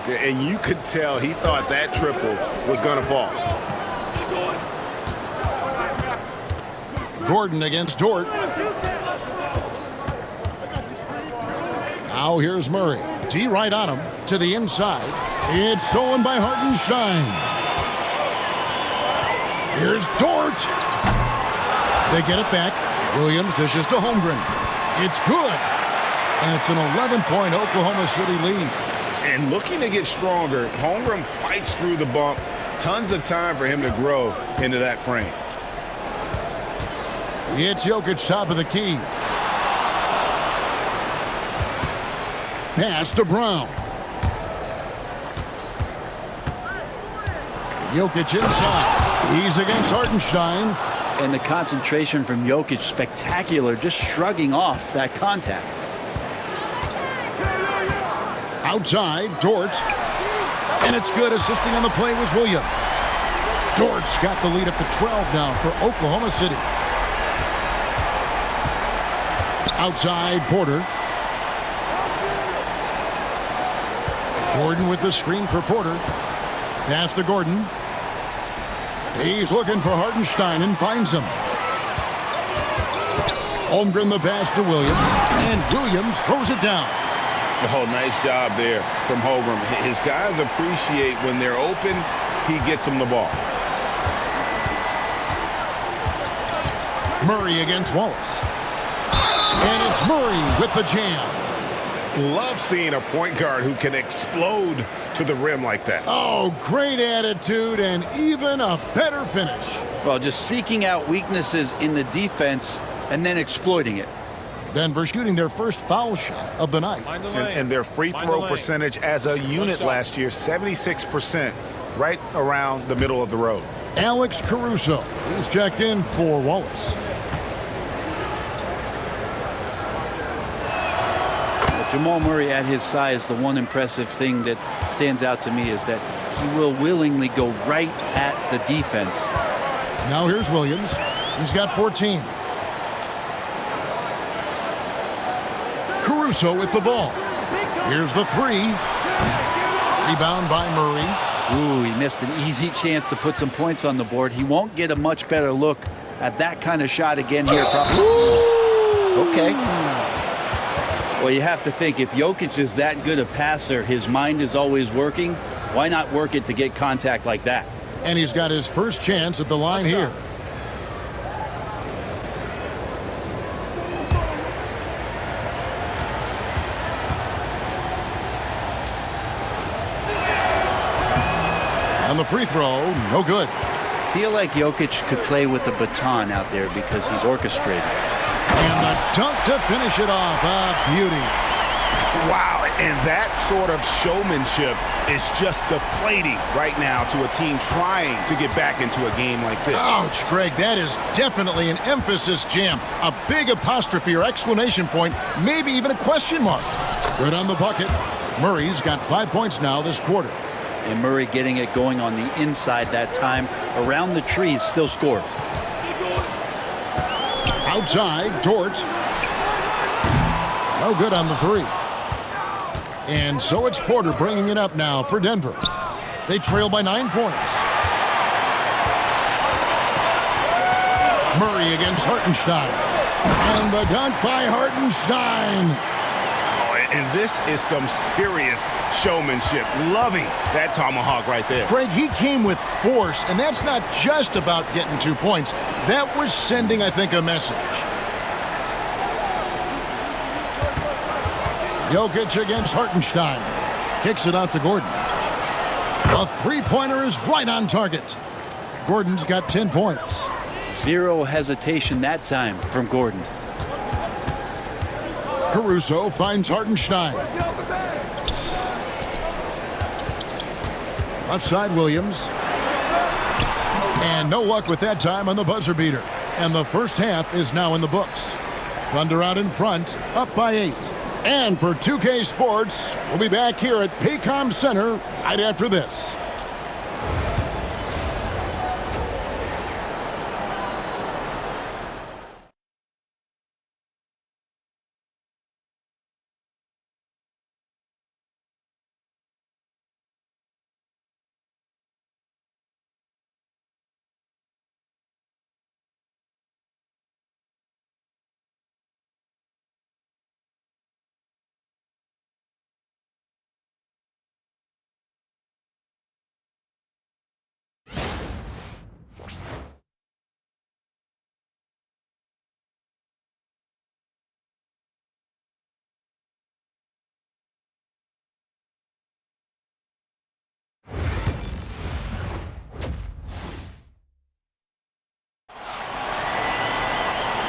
And you could tell he thought that triple was going to fall. Gordon against Dort. Now here's Murray. D right on him to the inside. It's stolen by Hartenstein. Here's Dort. They get it back. Williams dishes to Holmgren. It's good. And it's an 11-point Oklahoma City lead. And looking to get stronger, Holmgren fights through the bump. Tons of time for him to grow into that frame. It's Jokic top of the key. Pass to Brown. Jokic inside. He's against Hartenstein. And the concentration from Jokic, spectacular, just shrugging off that contact. Outside, Dort. And it's good. Assisting on the play was Williams. Dort's got the lead up to 12 now for Oklahoma City. Outside, Porter. Gordon with the screen for Porter. Pass to Gordon. He's looking for Hartenstein and finds him. Holmgren the pass to Williams. And Williams throws it down. Oh, nice job there from Holmgren. His guys appreciate when they're open, he gets them the ball. Murray against Wallace. And it's Murray with the jam. Love seeing a point guard who can explode to the rim like that. Oh, great attitude and even a better finish. Well, just seeking out weaknesses in the defense and then exploiting it. Denver shooting their first foul shot of the night. And their free throw percentage as a unit last year, 76%. right around the middle of the road. Alex Caruso. He's checked in for Wallace. Jamal Murray at his size, the one impressive thing that stands out to me is that he will willingly go right at the defense. Now here's Williams. He's got 14. Caruso with the ball. Here's the three. Rebound by Murray. Ooh, he missed an easy chance to put some points on the board. He won't get a much better look at that kind of shot again here. Okay. Well, you have to think, if Jokic is that good a passer, his mind is always working. Why not work it to get contact like that? And he's got his first chance at the line here. On the free throw, no good. I feel like Jokic could play with the baton out there because he's orchestrated. And the dunk to finish it off. A beauty. Wow, and that sort of showmanship is just deflating right now to a team trying to get back into a game like this. Ouch, Greg, that is definitely an emphasis jam. A big apostrophe or exclamation point, maybe even a question mark. Good on the bucket. Murray's got 5 points now this quarter. And Murray getting it going on the inside that time. Around the trees, still scored. Outside, Dort. No good on the three. And so it's Porter bringing it up now for Denver. They trail by 9 points. Murray against Hartenstein. And the dunk by Hartenstein. And this is some serious showmanship. Loving that tomahawk right there. Greg, he came with force, and that's not just about getting 2 points. That was sending, I think, a message. Jokic against Hartenstein. Kicks it out to Gordon. A three-pointer is right on target. Gordon's got 10 points. Zero hesitation that time from Gordon. Caruso finds Hartenstein. Left side, Williams. And no luck with that time on the buzzer beater. And the first half is now in the books. Thunder out in front, up by 8. And for 2K Sports, we'll be back here at Paycom Center right after this.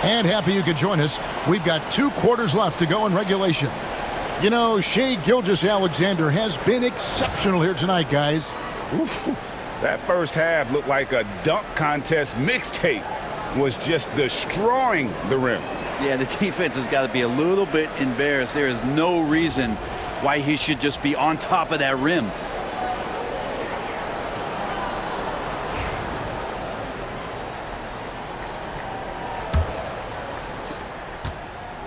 And happy you could join us. We've got 2 quarters left to go in regulation. You know, Shai Gilgeous-Alexander has been exceptional here tonight, guys. Oof. That first half looked like a dunk contest mixtape. Was just destroying the rim. Yeah, the defense has got to be a little bit embarrassed. There is no reason why he should just be on top of that rim.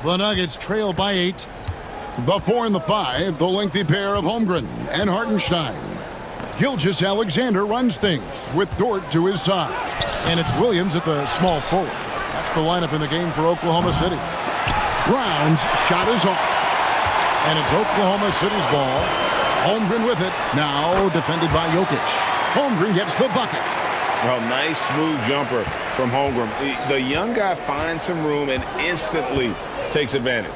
The Nuggets trail by 8. The 4 and the 5, the lengthy pair of Holmgren and Hartenstein. Gilgeous-Alexander runs things with Dort to his side. And it's Williams at the small forward. That's the lineup in the game for Oklahoma City. Brown's shot is off. And it's Oklahoma City's ball. Holmgren with it. Now defended by Jokic. Holmgren gets the bucket. Oh, nice smooth jumper from Holmgren. The young guy finds some room and instantly takes advantage.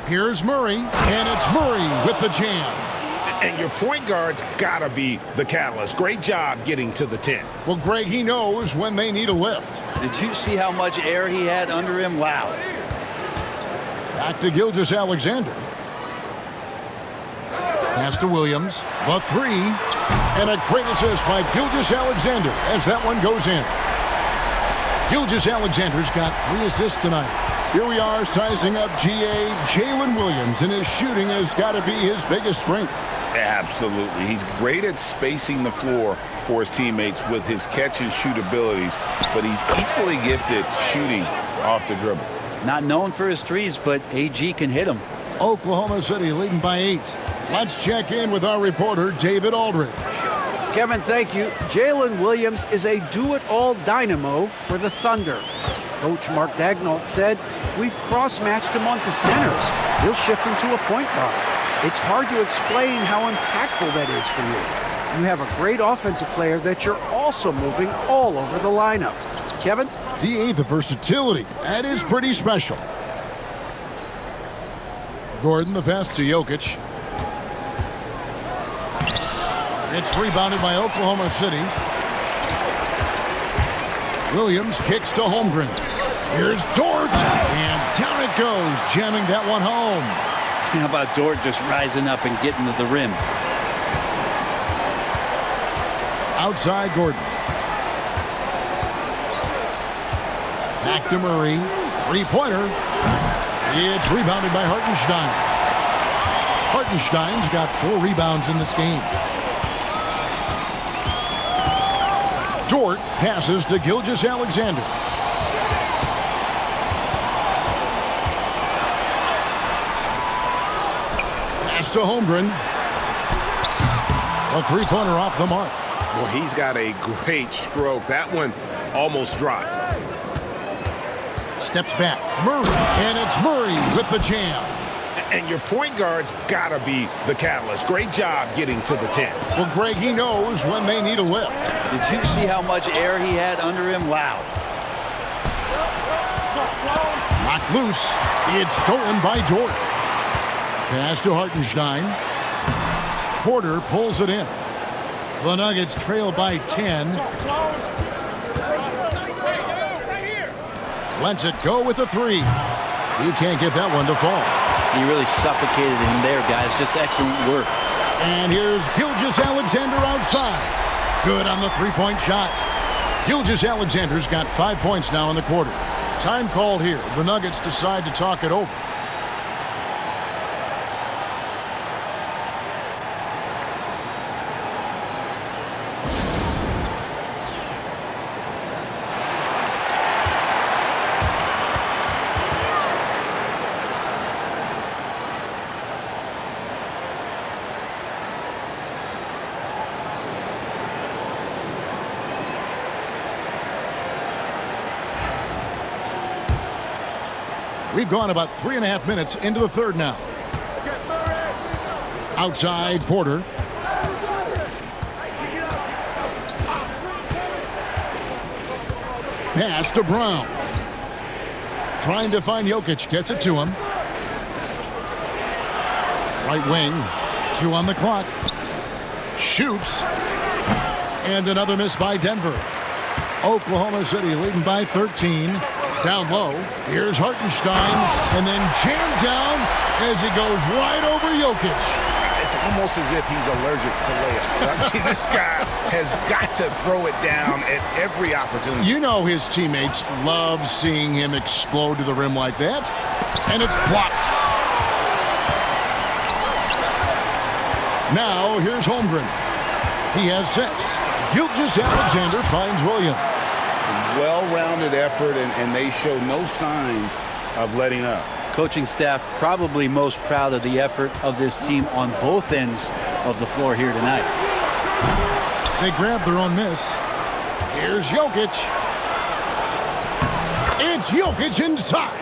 Here's Murray, and it's Murray with the jam. And your point guard's got to be the catalyst. Great job getting to the 10. Well, Greg, he knows when they need a lift. Did you see how much air he had under him? Wow. Back to Gilgeous-Alexander. Pass to Williams. The 3. And a great assist by Gilgeous-Alexander as that one goes in. Gilgeous-Alexander's got 3 assists tonight. Here we are sizing up GA Jalen Williams, and his shooting has got to be his biggest strength. Absolutely. He's great at spacing the floor for his teammates with his catch and shoot abilities, but he's equally gifted shooting off the dribble. Not known for his threes, but AG can hit them. Oklahoma City leading by 8. Let's check in with our reporter, David Aldridge. Kevin, thank you. Jalen Williams is a do-it-all dynamo for the Thunder. Coach Mark Daigneault said, "We've cross-matched him onto centers. He'll shift him to a point guard. It's hard to explain how impactful that is for you. You have a great offensive player that you're also moving all over the lineup." Kevin? DA, the versatility. That is pretty special. Gordon, the pass to Jokic. It's rebounded by Oklahoma City. Williams kicks to Holmgren. Here's Dort, and down it goes, jamming that one home. How about Dort just rising up and getting to the rim? Outside Gordon. Back to Murray. Three-pointer. It's rebounded by Hartenstein. Hartenstein's got 4 rebounds in this game. Dort passes to Gilgeous-Alexander. Pass to Holmgren. A three-pointer off the mark. Well, he's got a great stroke. That one almost dropped. Steps back. Murray. And it's Murray with the jam. And your point guard's got to be the catalyst. Great job getting to the 10. Well, Greg, he knows when they need a lift. Did you see how much air he had under him? Wow. Knocked loose. It's stolen by Dort. Pass to Hartenstein. Porter pulls it in. The Nuggets trail by 10. Lets it go with a 3. You can't get that one to fall. He really suffocated him there, guys. Just excellent work. And here's Gilgeous-Alexander outside. Good on the three-point shot. Gilgeous-Alexander's got 5 points now in the quarter. Time called here. The Nuggets decide to talk it over. We've gone about 3.5 minutes into the third now. Outside Porter. Pass to Brown. Trying to find Jokic. Gets it to him. Right wing. 2 on the clock. Shoots. And another miss by Denver. Oklahoma City leading by 13. Down low. Here's Hartenstein. And then jammed down as he goes right over Jokic. It's almost as if he's allergic to layups. I mean, this guy has got to throw it down at every opportunity. You know his teammates love seeing him explode to the rim like that. And it's blocked. Now here's Holmgren. He has 6. Gilgeous-Alexander finds Williams. Well-rounded effort, and they show no signs of letting up. Coaching staff probably most proud of the effort of this team on both ends of the floor here tonight. They grab their own miss. Here's Jokic. It's Jokic inside.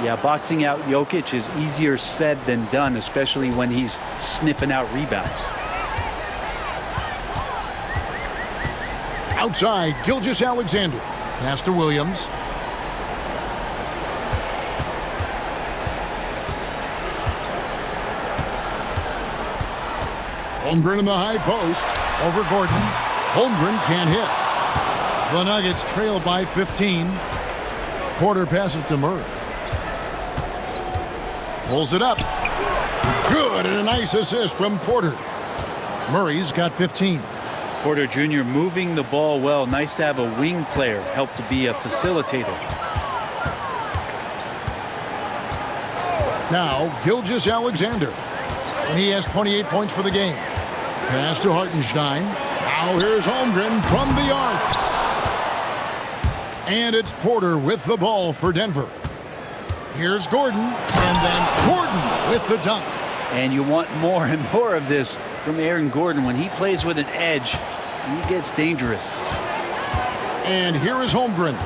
Yeah, boxing out Jokic is easier said than done, especially when he's sniffing out rebounds. Outside, Gilgeous-Alexander. Pass to Williams. Holmgren in the high post. Over Gordon. Holmgren can't hit. The Nuggets trail by 15. Porter passes to Murray. Pulls it up. Good, and a nice assist from Porter. Murray's got 15. Porter Jr. moving the ball well. Nice to have a wing player help to be a facilitator. Now, Gilgeous-Alexander. And he has 28 points for the game. Pass to Hartenstein. Now here's Holmgren from the arc. And it's Porter with the ball for Denver. Here's Gordon. And then Gordon with the dunk. And you want more and more of this from Aaron Gordon. When he plays with an edge, he gets dangerous. And here is Holmgren.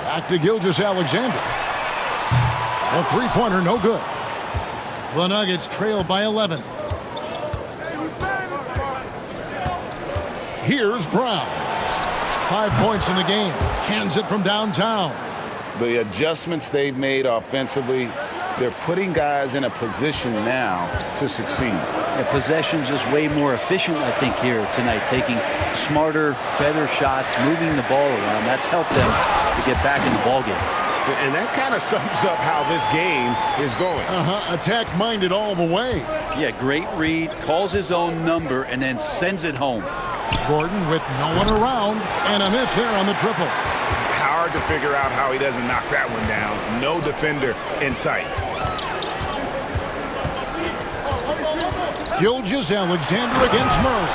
Back to Gilgeous-Alexander. A three-pointer, no good. The Nuggets trail by 11. Here's Brown. 5 points in the game. Cans it from downtown. The adjustments they've made offensively, they're putting guys in a position now to succeed. The possession's just way more efficient, I think, here tonight. Taking smarter, better shots, moving the ball around. That's helped them to get back in the ballgame. And that kind of sums up how this game is going. Attack-minded all the way. Yeah, great read, calls his own number, and then sends it home. Gordon with no one around, and a miss there on the triple. Hard to figure out how he doesn't knock that one down. No defender in sight. Gilgeous-Alexander against Murray.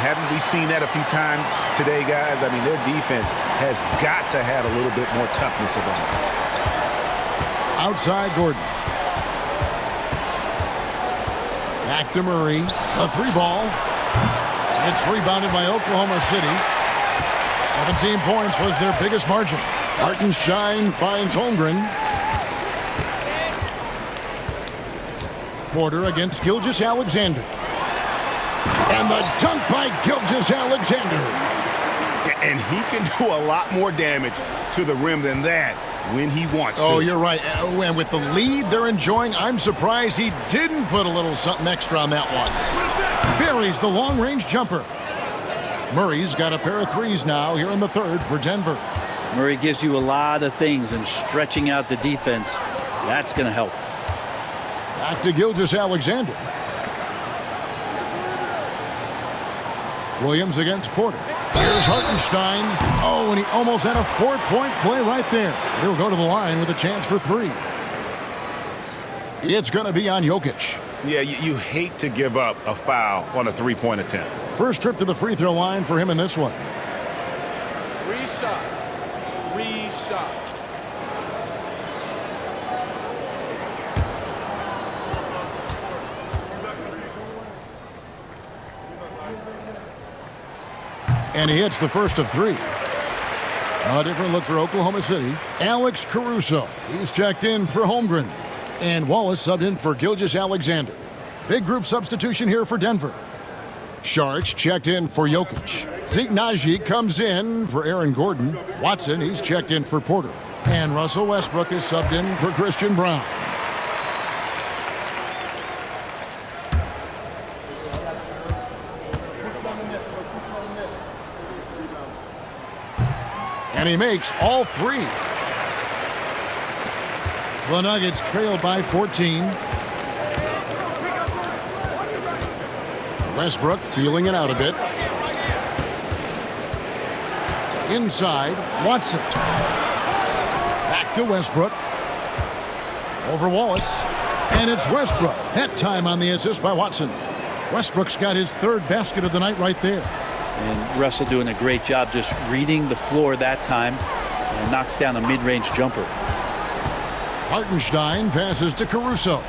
Haven't we seen that a few times today, guys? I mean, their defense has got to have a little bit more toughness about it. Outside Gordon. Back to Murray. A three ball. It's rebounded by Oklahoma City. 17 points was their biggest margin. Hartenstein finds Holmgren. Porter against Gilgeous-Alexander. And the dunk by Gilgeous-Alexander. And he can do a lot more damage to the rim than that when he wants to. Oh, you're right. And with the lead they're enjoying, I'm surprised he didn't put a little something extra on that one. Buries the long-range jumper. Murray's got a pair of threes now here in the third for Denver. Murray gives you a lot of things, and stretching out the defense, that's going to help. Back to Gilgeous-Alexander. Williams against Porter. Here's Hartenstein. Oh, and he almost had a 4-point play right there. He'll go to the line with a chance for three. It's going to be on Jokic. Yeah, you hate to give up a foul on a three-point attempt. First trip to the free throw line for him in this one. Three shots. And he hits the first of three. A different look for Oklahoma City. Alex Caruso. He's checked in for Holmgren. And Wallace subbed in for Gilgeous-Alexander. Big group substitution here for Denver. Sharks checked in for Jokic. Zeke Naji comes in for Aaron Gordon. Watson, he's checked in for Porter. And Russell Westbrook is subbed in for Christian Brown. And he makes all three. The Nuggets trail by 14. Westbrook feeling it out a bit. Inside, Watson. Back to Westbrook. Over Wallace. And it's Westbrook. That time on the assist by Watson. Westbrook's got his third basket of the night right there. And Russell doing a great job just reading the floor that time and knocks down a mid-range jumper. Hartenstein passes to Caruso.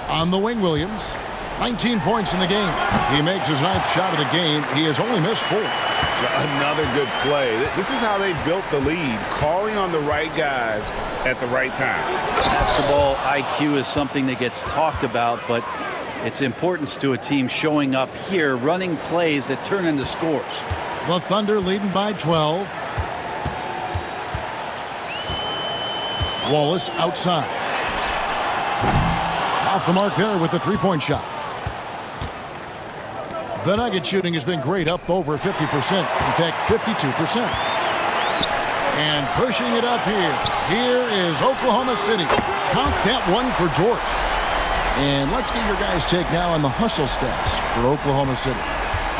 On the wing, Williams. 19 points in the game. He makes his 9th shot of the game. He has only missed 4. Another good play. This is how they built the lead, calling on the right guys at the right time. Basketball IQ is something that gets talked about, but its importance to a team showing up here, running plays that turn into scores. The Thunder leading by 12. Wallace outside. Off the mark there with the three-point shot. The Nugget shooting has been great, up over 50%. In fact, 52%. And pushing it up here. Here is Oklahoma City. Count that one for George. And let's get your guys' take now on the hustle stats for Oklahoma City.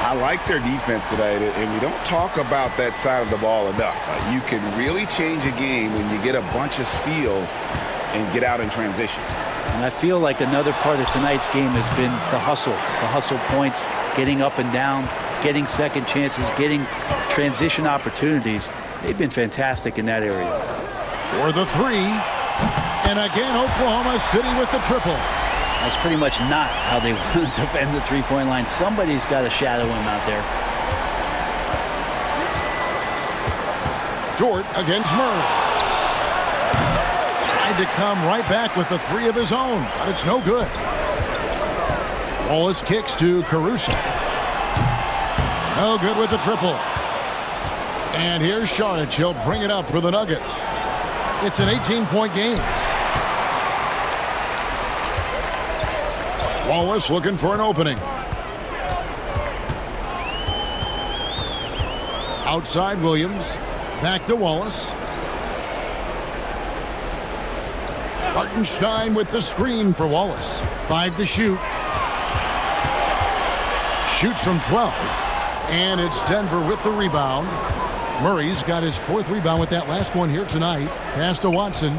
I like their defense tonight, and we don't talk about that side of the ball enough. You can really change a game when you get a bunch of steals and get out in transition. And I feel like another part of tonight's game has been the hustle points, getting up and down, getting second chances, getting transition opportunities. They've been fantastic in that area. For the three, and again Oklahoma City with the triple. That's pretty much not how they want to defend the three-point line. Somebody's got to shadow him out there. Dort against Murray. Tried to come right back with the three of his own, but it's no good. Wallace kicks to Caruso. No good with the triple. And here's Saric. He'll bring it up for the Nuggets. It's an 18-point game. Wallace looking for an opening. Outside Williams. Back to Wallace. Hartenstein with the screen for Wallace. 5 to shoot. Shoots from 12. And it's Denver with the rebound. Murray's got his 4th rebound with that last one here tonight. Pass to Watson.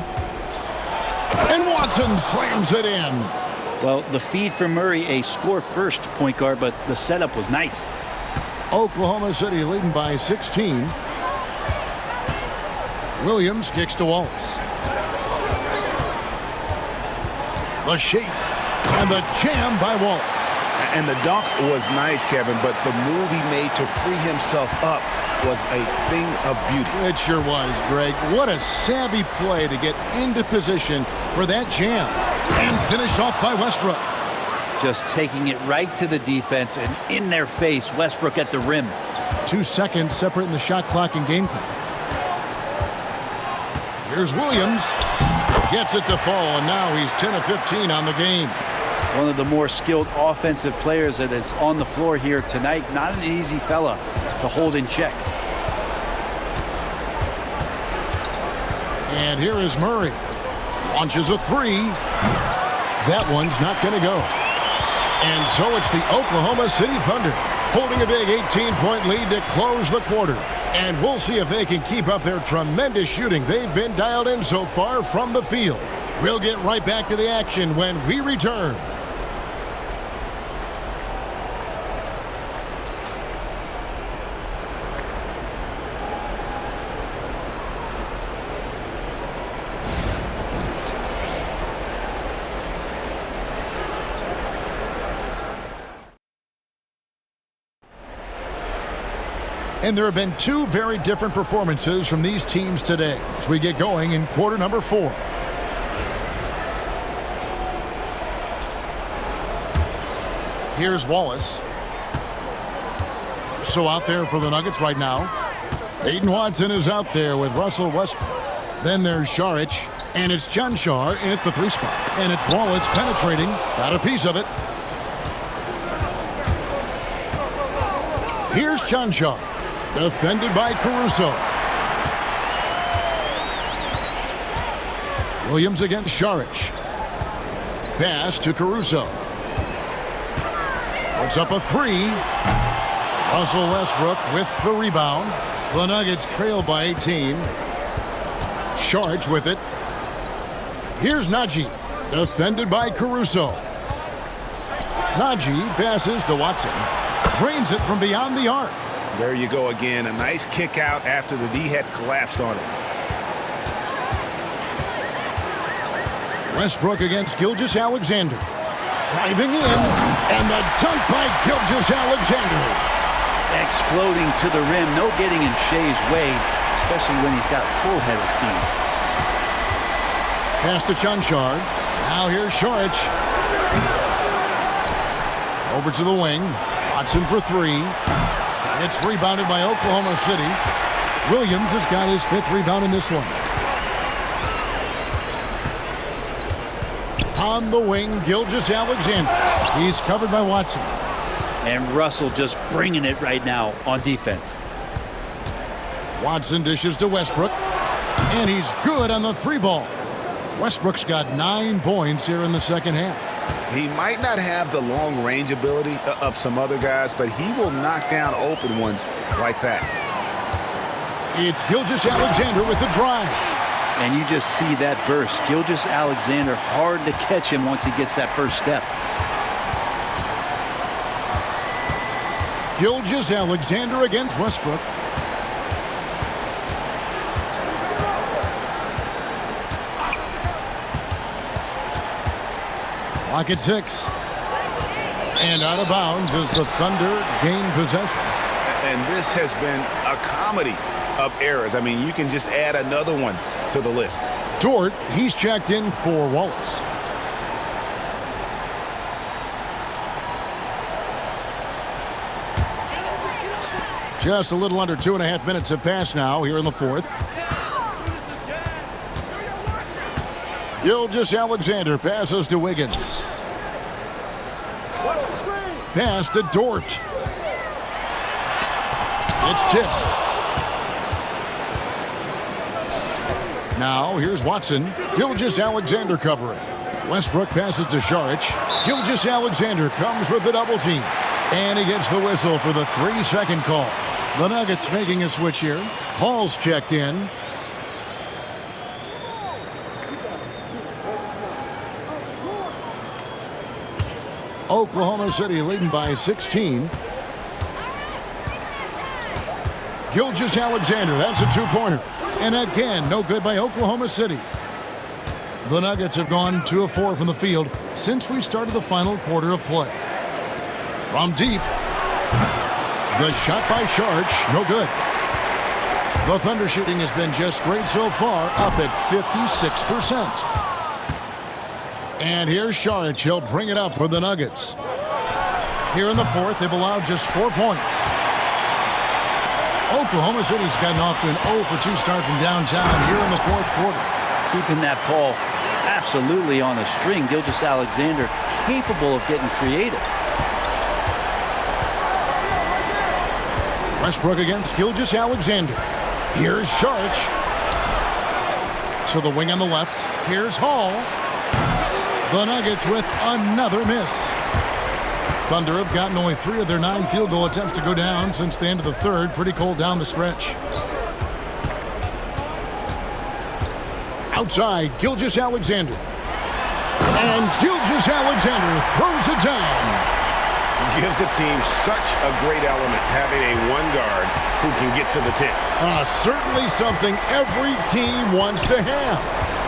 And Watson slams it in. Well, the feed for Murray, a score-first point guard, but the setup was nice. Oklahoma City leading by 16. Williams kicks to Wallace. The shake and the jam by Wallace. And the dunk was nice, Kevin, but the move he made to free himself up was a thing of beauty. It sure was, Greg. What a savvy play to get into position for that jam. And finished off by Westbrook. Just taking it right to the defense and in their face. Westbrook at the rim. 2 seconds separating the shot clock and game clock. Here's Williams. Gets it to fall, and now he's 10 of 15 on the game. One of the more skilled offensive players that is on the floor here tonight. Not an easy fella to hold in check. And here is Murray. Launches a three. That one's not going to go. And so it's the Oklahoma City Thunder holding a big 18-point lead to close the quarter. And we'll see if they can keep up their tremendous shooting they've been dialed in so far from the field. We'll get right back to the action when we return. And there have been 2 very different performances from these teams today as we get going in quarter number 4. Here's Wallace. So out there for the Nuggets right now. Peyton Watson is out there with Russell Westbrook. Then there's Saric, and it's Cancar at the 3 spot. And it's Wallace penetrating. Got a piece of it. Here's Cancar. Defended by Caruso. Williams against Saric. Pass to Caruso. Puts up a 3. Russell Westbrook with the rebound. The Nuggets trail by 18. Saric with it. Here's Najee. Defended by Caruso. Najee passes to Watson. Drains it from beyond the arc. There you go again. A nice kick out after the D had collapsed on it. Westbrook against Gilgeous-Alexander. Driving in, and the dunk by Gilgeous-Alexander. Exploding to the rim. No getting in Shea's way, especially when he's got full head of steam. Pass to Cancar. Now here's Saric. Over to the wing. Watson for 3. It's rebounded by Oklahoma City. Williams has got his 5th rebound in this one. On the wing, Gilgeous-Alexander. He's covered by Watson. And Russell just bringing it right now on defense. Watson dishes to Westbrook. And he's good on the 3-ball. Westbrook's got 9 points here in the second half. He might not have the long-range ability of some other guys, but he will knock down open ones like that. It's Gilgeous-Alexander with the drive. And you just see that burst. Gilgeous-Alexander, hard to catch him once he gets that first step. Gilgeous-Alexander against Westbrook. Clock at 6. And out of bounds as the Thunder gain possession. And this has been a comedy of errors. I mean, you can just add another one to the list. Dort, he's checked in for Wallace. Just a little under 2.5 minutes have passed now here in the fourth. Gilgeous-Alexander passes to Wiggins. Pass to Dort. It's tipped. Now here's Watson. Gilgeous-Alexander covering. Westbrook passes to Šarić. Gilgeous-Alexander comes with the double team. And he gets the whistle for the 3-second call. The Nuggets making a switch here. Hall's checked in. Oklahoma City leading by 16. Gilgeous-Alexander, that's a 2-pointer. And again, no good by Oklahoma City. The Nuggets have gone 2 of 4 from the field since we started the final quarter of play. From deep, the shot by Šarić, no good. The Thunder shooting has been just great so far, up at 56%. And here's Šarić. He'll bring it up for the Nuggets. Here in the fourth, they've allowed just 4 points. Oklahoma City's gotten off to an 0-for-2 start from downtown here in the fourth quarter. Keeping that ball absolutely on a string. Gilgeous-Alexander capable of getting creative. Westbrook against Gilgeous-Alexander. Here's Šarić. To the wing on the left. Here's Hall. The Nuggets with another miss. Thunder have gotten only 3 of their 9 field goal attempts to go down since the end of the third. Pretty cold down the stretch. Outside, Gilgeous-Alexander. And Gilgeous-Alexander throws it down. Gives the team such a great element having a one guard who can get to the tip. Certainly something every team wants to have.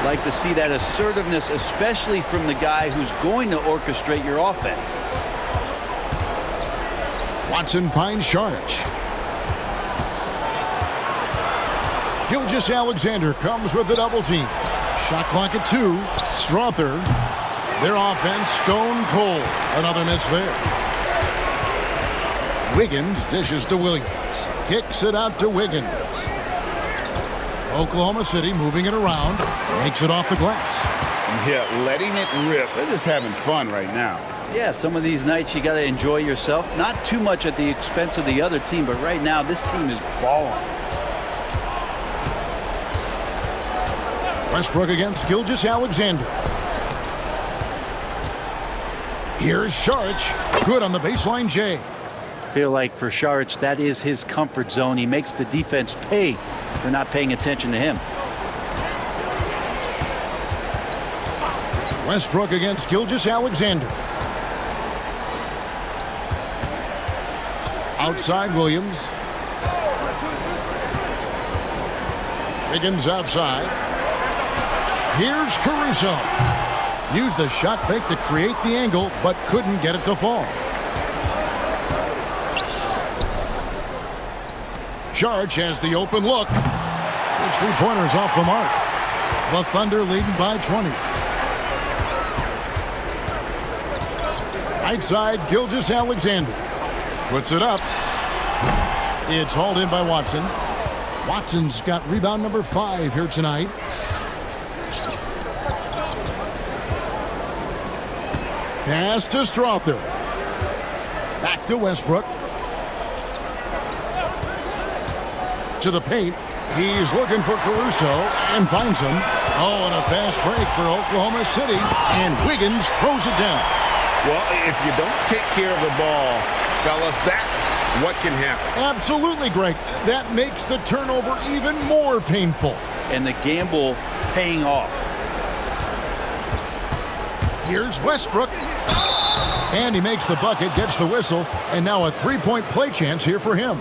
Like to see that assertiveness, especially from the guy who's going to orchestrate your offense. Watson finds Šarić. Gilgeous-Alexander comes with the double team. Shot clock at 2. Strawther. Their offense stone cold. Another miss there. Wiggins dishes to Williams. Kicks it out to Wiggins. Oklahoma City moving it around. Makes it off the glass. Yeah, letting it rip. They're just having fun right now. Yeah, some of these nights you got to enjoy yourself. Not too much at the expense of the other team, but right now this team is balling. Westbrook against Gilgeous-Alexander. Here's Šarić. Good on the baseline, Jay. Feel like for Šarić, that is his comfort zone. He makes the defense pay for not paying attention to him. Westbrook against Gilgeous-Alexander. Outside Williams. Wiggins outside. Here's Caruso. Used the shot fake to create the angle, but couldn't get it to fall. Šarić has the open look. His 3-pointers off the mark. The Thunder leading by 20. Right side, Gilgeous-Alexander. Puts it up. It's hauled in by Watson. Watson's got rebound number 5 here tonight. Pass to Strawther. Back to Westbrook. To the paint. He's looking for Caruso and finds him. Oh, and a fast break for Oklahoma City. And Wiggins throws it down. Well, if you don't take care of the ball, fellas, that's what can happen. Absolutely, Greg. That makes the turnover even more painful. And the gamble paying off. Here's Westbrook. And he makes the bucket, gets the whistle, and now a three-point play chance here for him.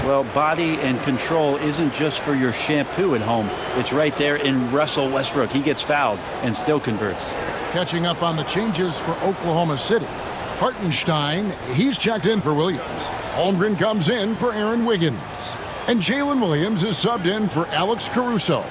Well, body and control isn't just for your shampoo at home. It's right there in Russell Westbrook. He gets fouled and still converts. Catching up on the changes for Oklahoma City. Hartenstein, he's checked in for Williams. Holmgren comes in for Aaron Wiggins. And Jalen Williams is subbed in for Alex Caruso.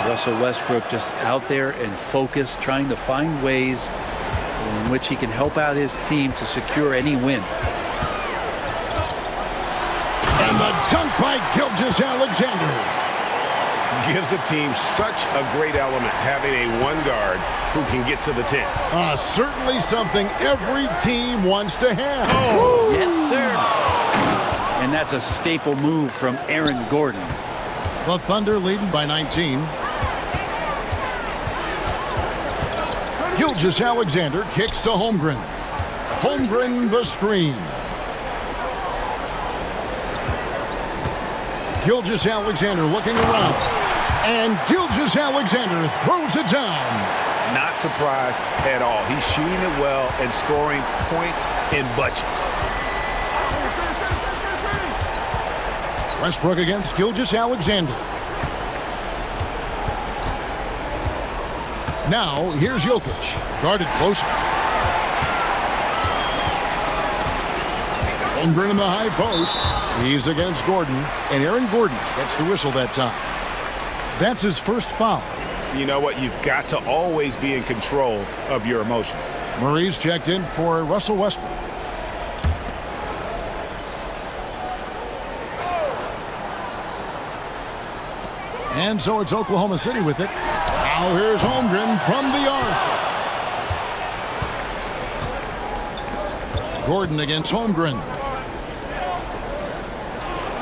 Russell Westbrook just out there and focused, trying to find ways in which he can help out his team to secure any win. And the dunk by Gilgeous-Alexander. Gives the team such a great element having a one guard who can get to the 10. Certainly something every team wants to have. Oh, yes, sir. And that's a staple move from Aaron Gordon. The Thunder leading by 19. Gilgeous-Alexander kicks to Holmgren. Holmgren the screen. Gilgeous-Alexander looking around. And Gilgeous-Alexander throws it down. Not surprised at all. He's shooting it well and scoring points in bunches. Westbrook against Gilgeous-Alexander. Now, here's Jokic. Guarded closer. Holmgren in the high post. He's against Gordon. And Aaron Gordon gets the whistle that time. That's his first foul. You know what? You've got to always be in control of your emotions. Murray's checked in for Russell Westbrook. And so it's Oklahoma City with it. Now here's Holmgren from the arc. Gordon against Holmgren.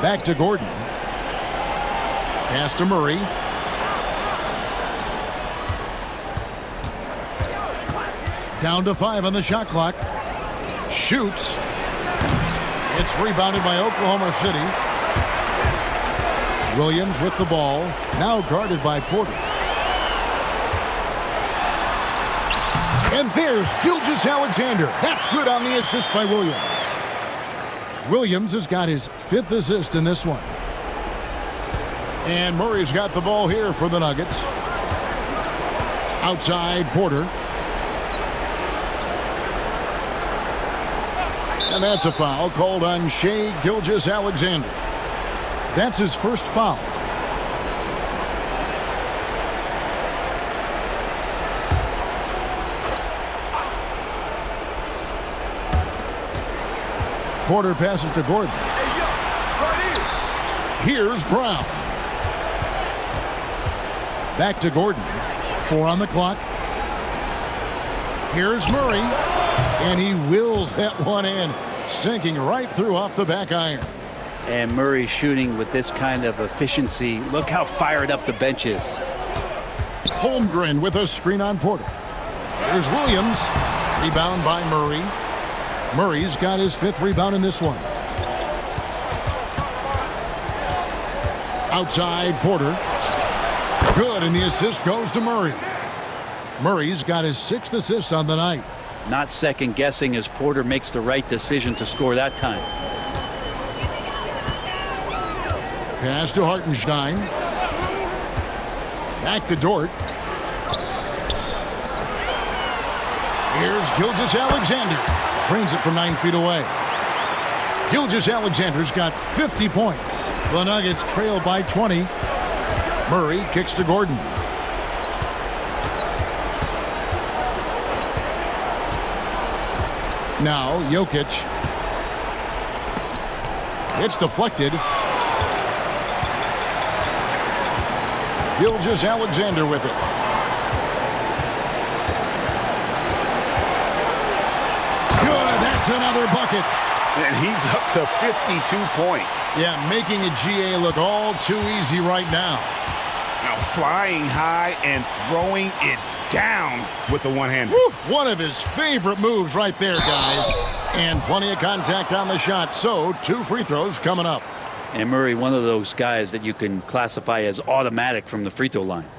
Back to Gordon. Pass to Murray. Down to 5 on the shot clock. Shoots. It's rebounded by Oklahoma City. Williams with the ball. Now guarded by Porter. And there's Gilgeous-Alexander. That's good on the assist by Williams. Williams has got his 5th assist in this one. And Murray's got the ball here for the Nuggets. Outside Porter. And that's a foul called on Shai Gilgeous-Alexander. That's his first foul. Porter passes to Gordon. Here's Brown. Back to Gordon. 4 on the clock. Here's Murray. And he wills that one in, sinking right through off the back iron. And Murray shooting with this kind of efficiency. Look how fired up the bench is. Holmgren with a screen on Porter. Here's Williams. Rebound by Murray. Murray's got his 5th rebound in this one. Outside Porter. Good, and the assist goes to Murray. Murray's got his 6th assist on the night. Not second guessing as Porter makes the right decision to score that time. Pass to Hartenstein. Back to Dort. Here's Gilgeous-Alexander. Trains it from 9 feet away. Gilgeous-Alexander's got 50 points. The Nuggets trail by 20. Murray kicks to Gordon. Now Jokic. It's deflected. Gilgeous-Alexander with it. It's another bucket. And he's up to 52 points. Yeah, making a GA look all too easy right now. Now flying high and throwing it down with the one-hander. One of his favorite moves right there, guys. And plenty of contact on the shot, so 2 free throws coming up. And Murray, one of those guys that you can classify as automatic from the free throw line.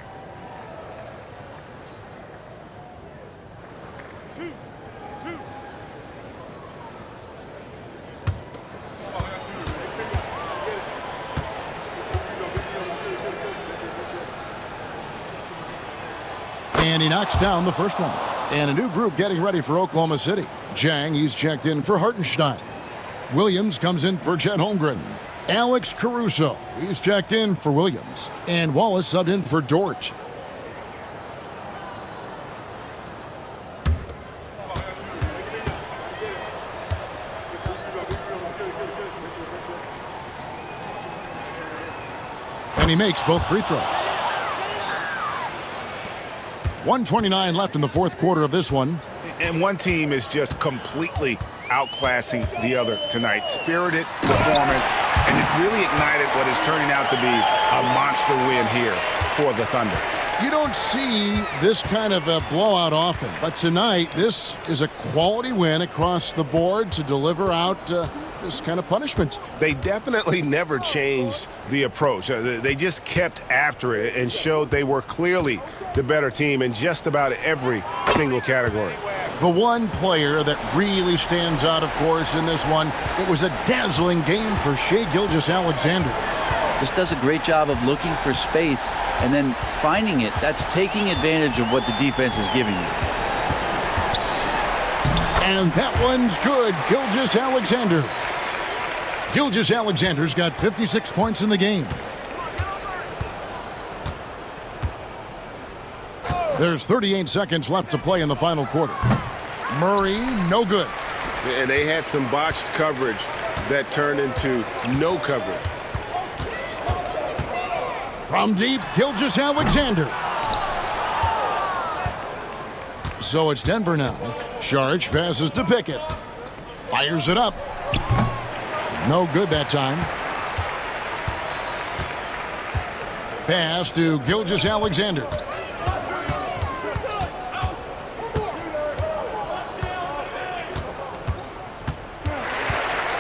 And he knocks down the first one. And a new group getting ready for Oklahoma City. Jang, he's checked in for Hartenstein. Williams comes in for Chet Holmgren. Alex Caruso, he's checked in for Williams. And Wallace subbed in for Dort. And he makes both free throws. 1:29 left in the fourth quarter of this one. And one team is just completely outclassing the other tonight. Spirited performance, and it really ignited what is turning out to be a monster win here for the Thunder. You don't see this kind of a blowout often, but tonight this is a quality win across the board to deliver out this kind of punishment. They definitely never changed the approach. They just kept after it and showed they were clearly the better team in just about every single category. The one player that really stands out, of course, in this one, it was a dazzling game for Shai Gilgeous-Alexander. Just does a great job of looking for space and then finding it. That's taking advantage of what the defense is giving you. And that one's good. Gilgeous-Alexander. Gilgeous-Alexander's got 56 points in the game. There's 38 seconds left to play in the final quarter. Murray, no good. And they had some botched coverage that turned into no coverage. From deep, Gilgeous-Alexander. So it's Denver now. Saric passes to Pickett. Fires it up. No good that time. Pass to Gilgeous-Alexander.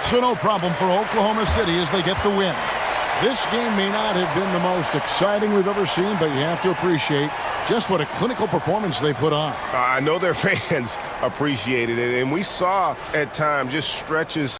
So no problem for Oklahoma City as they get the win. This game may not have been the most exciting we've ever seen, but you have to appreciate just what a clinical performance they put on. I know their fans appreciated it, and we saw at times just stretches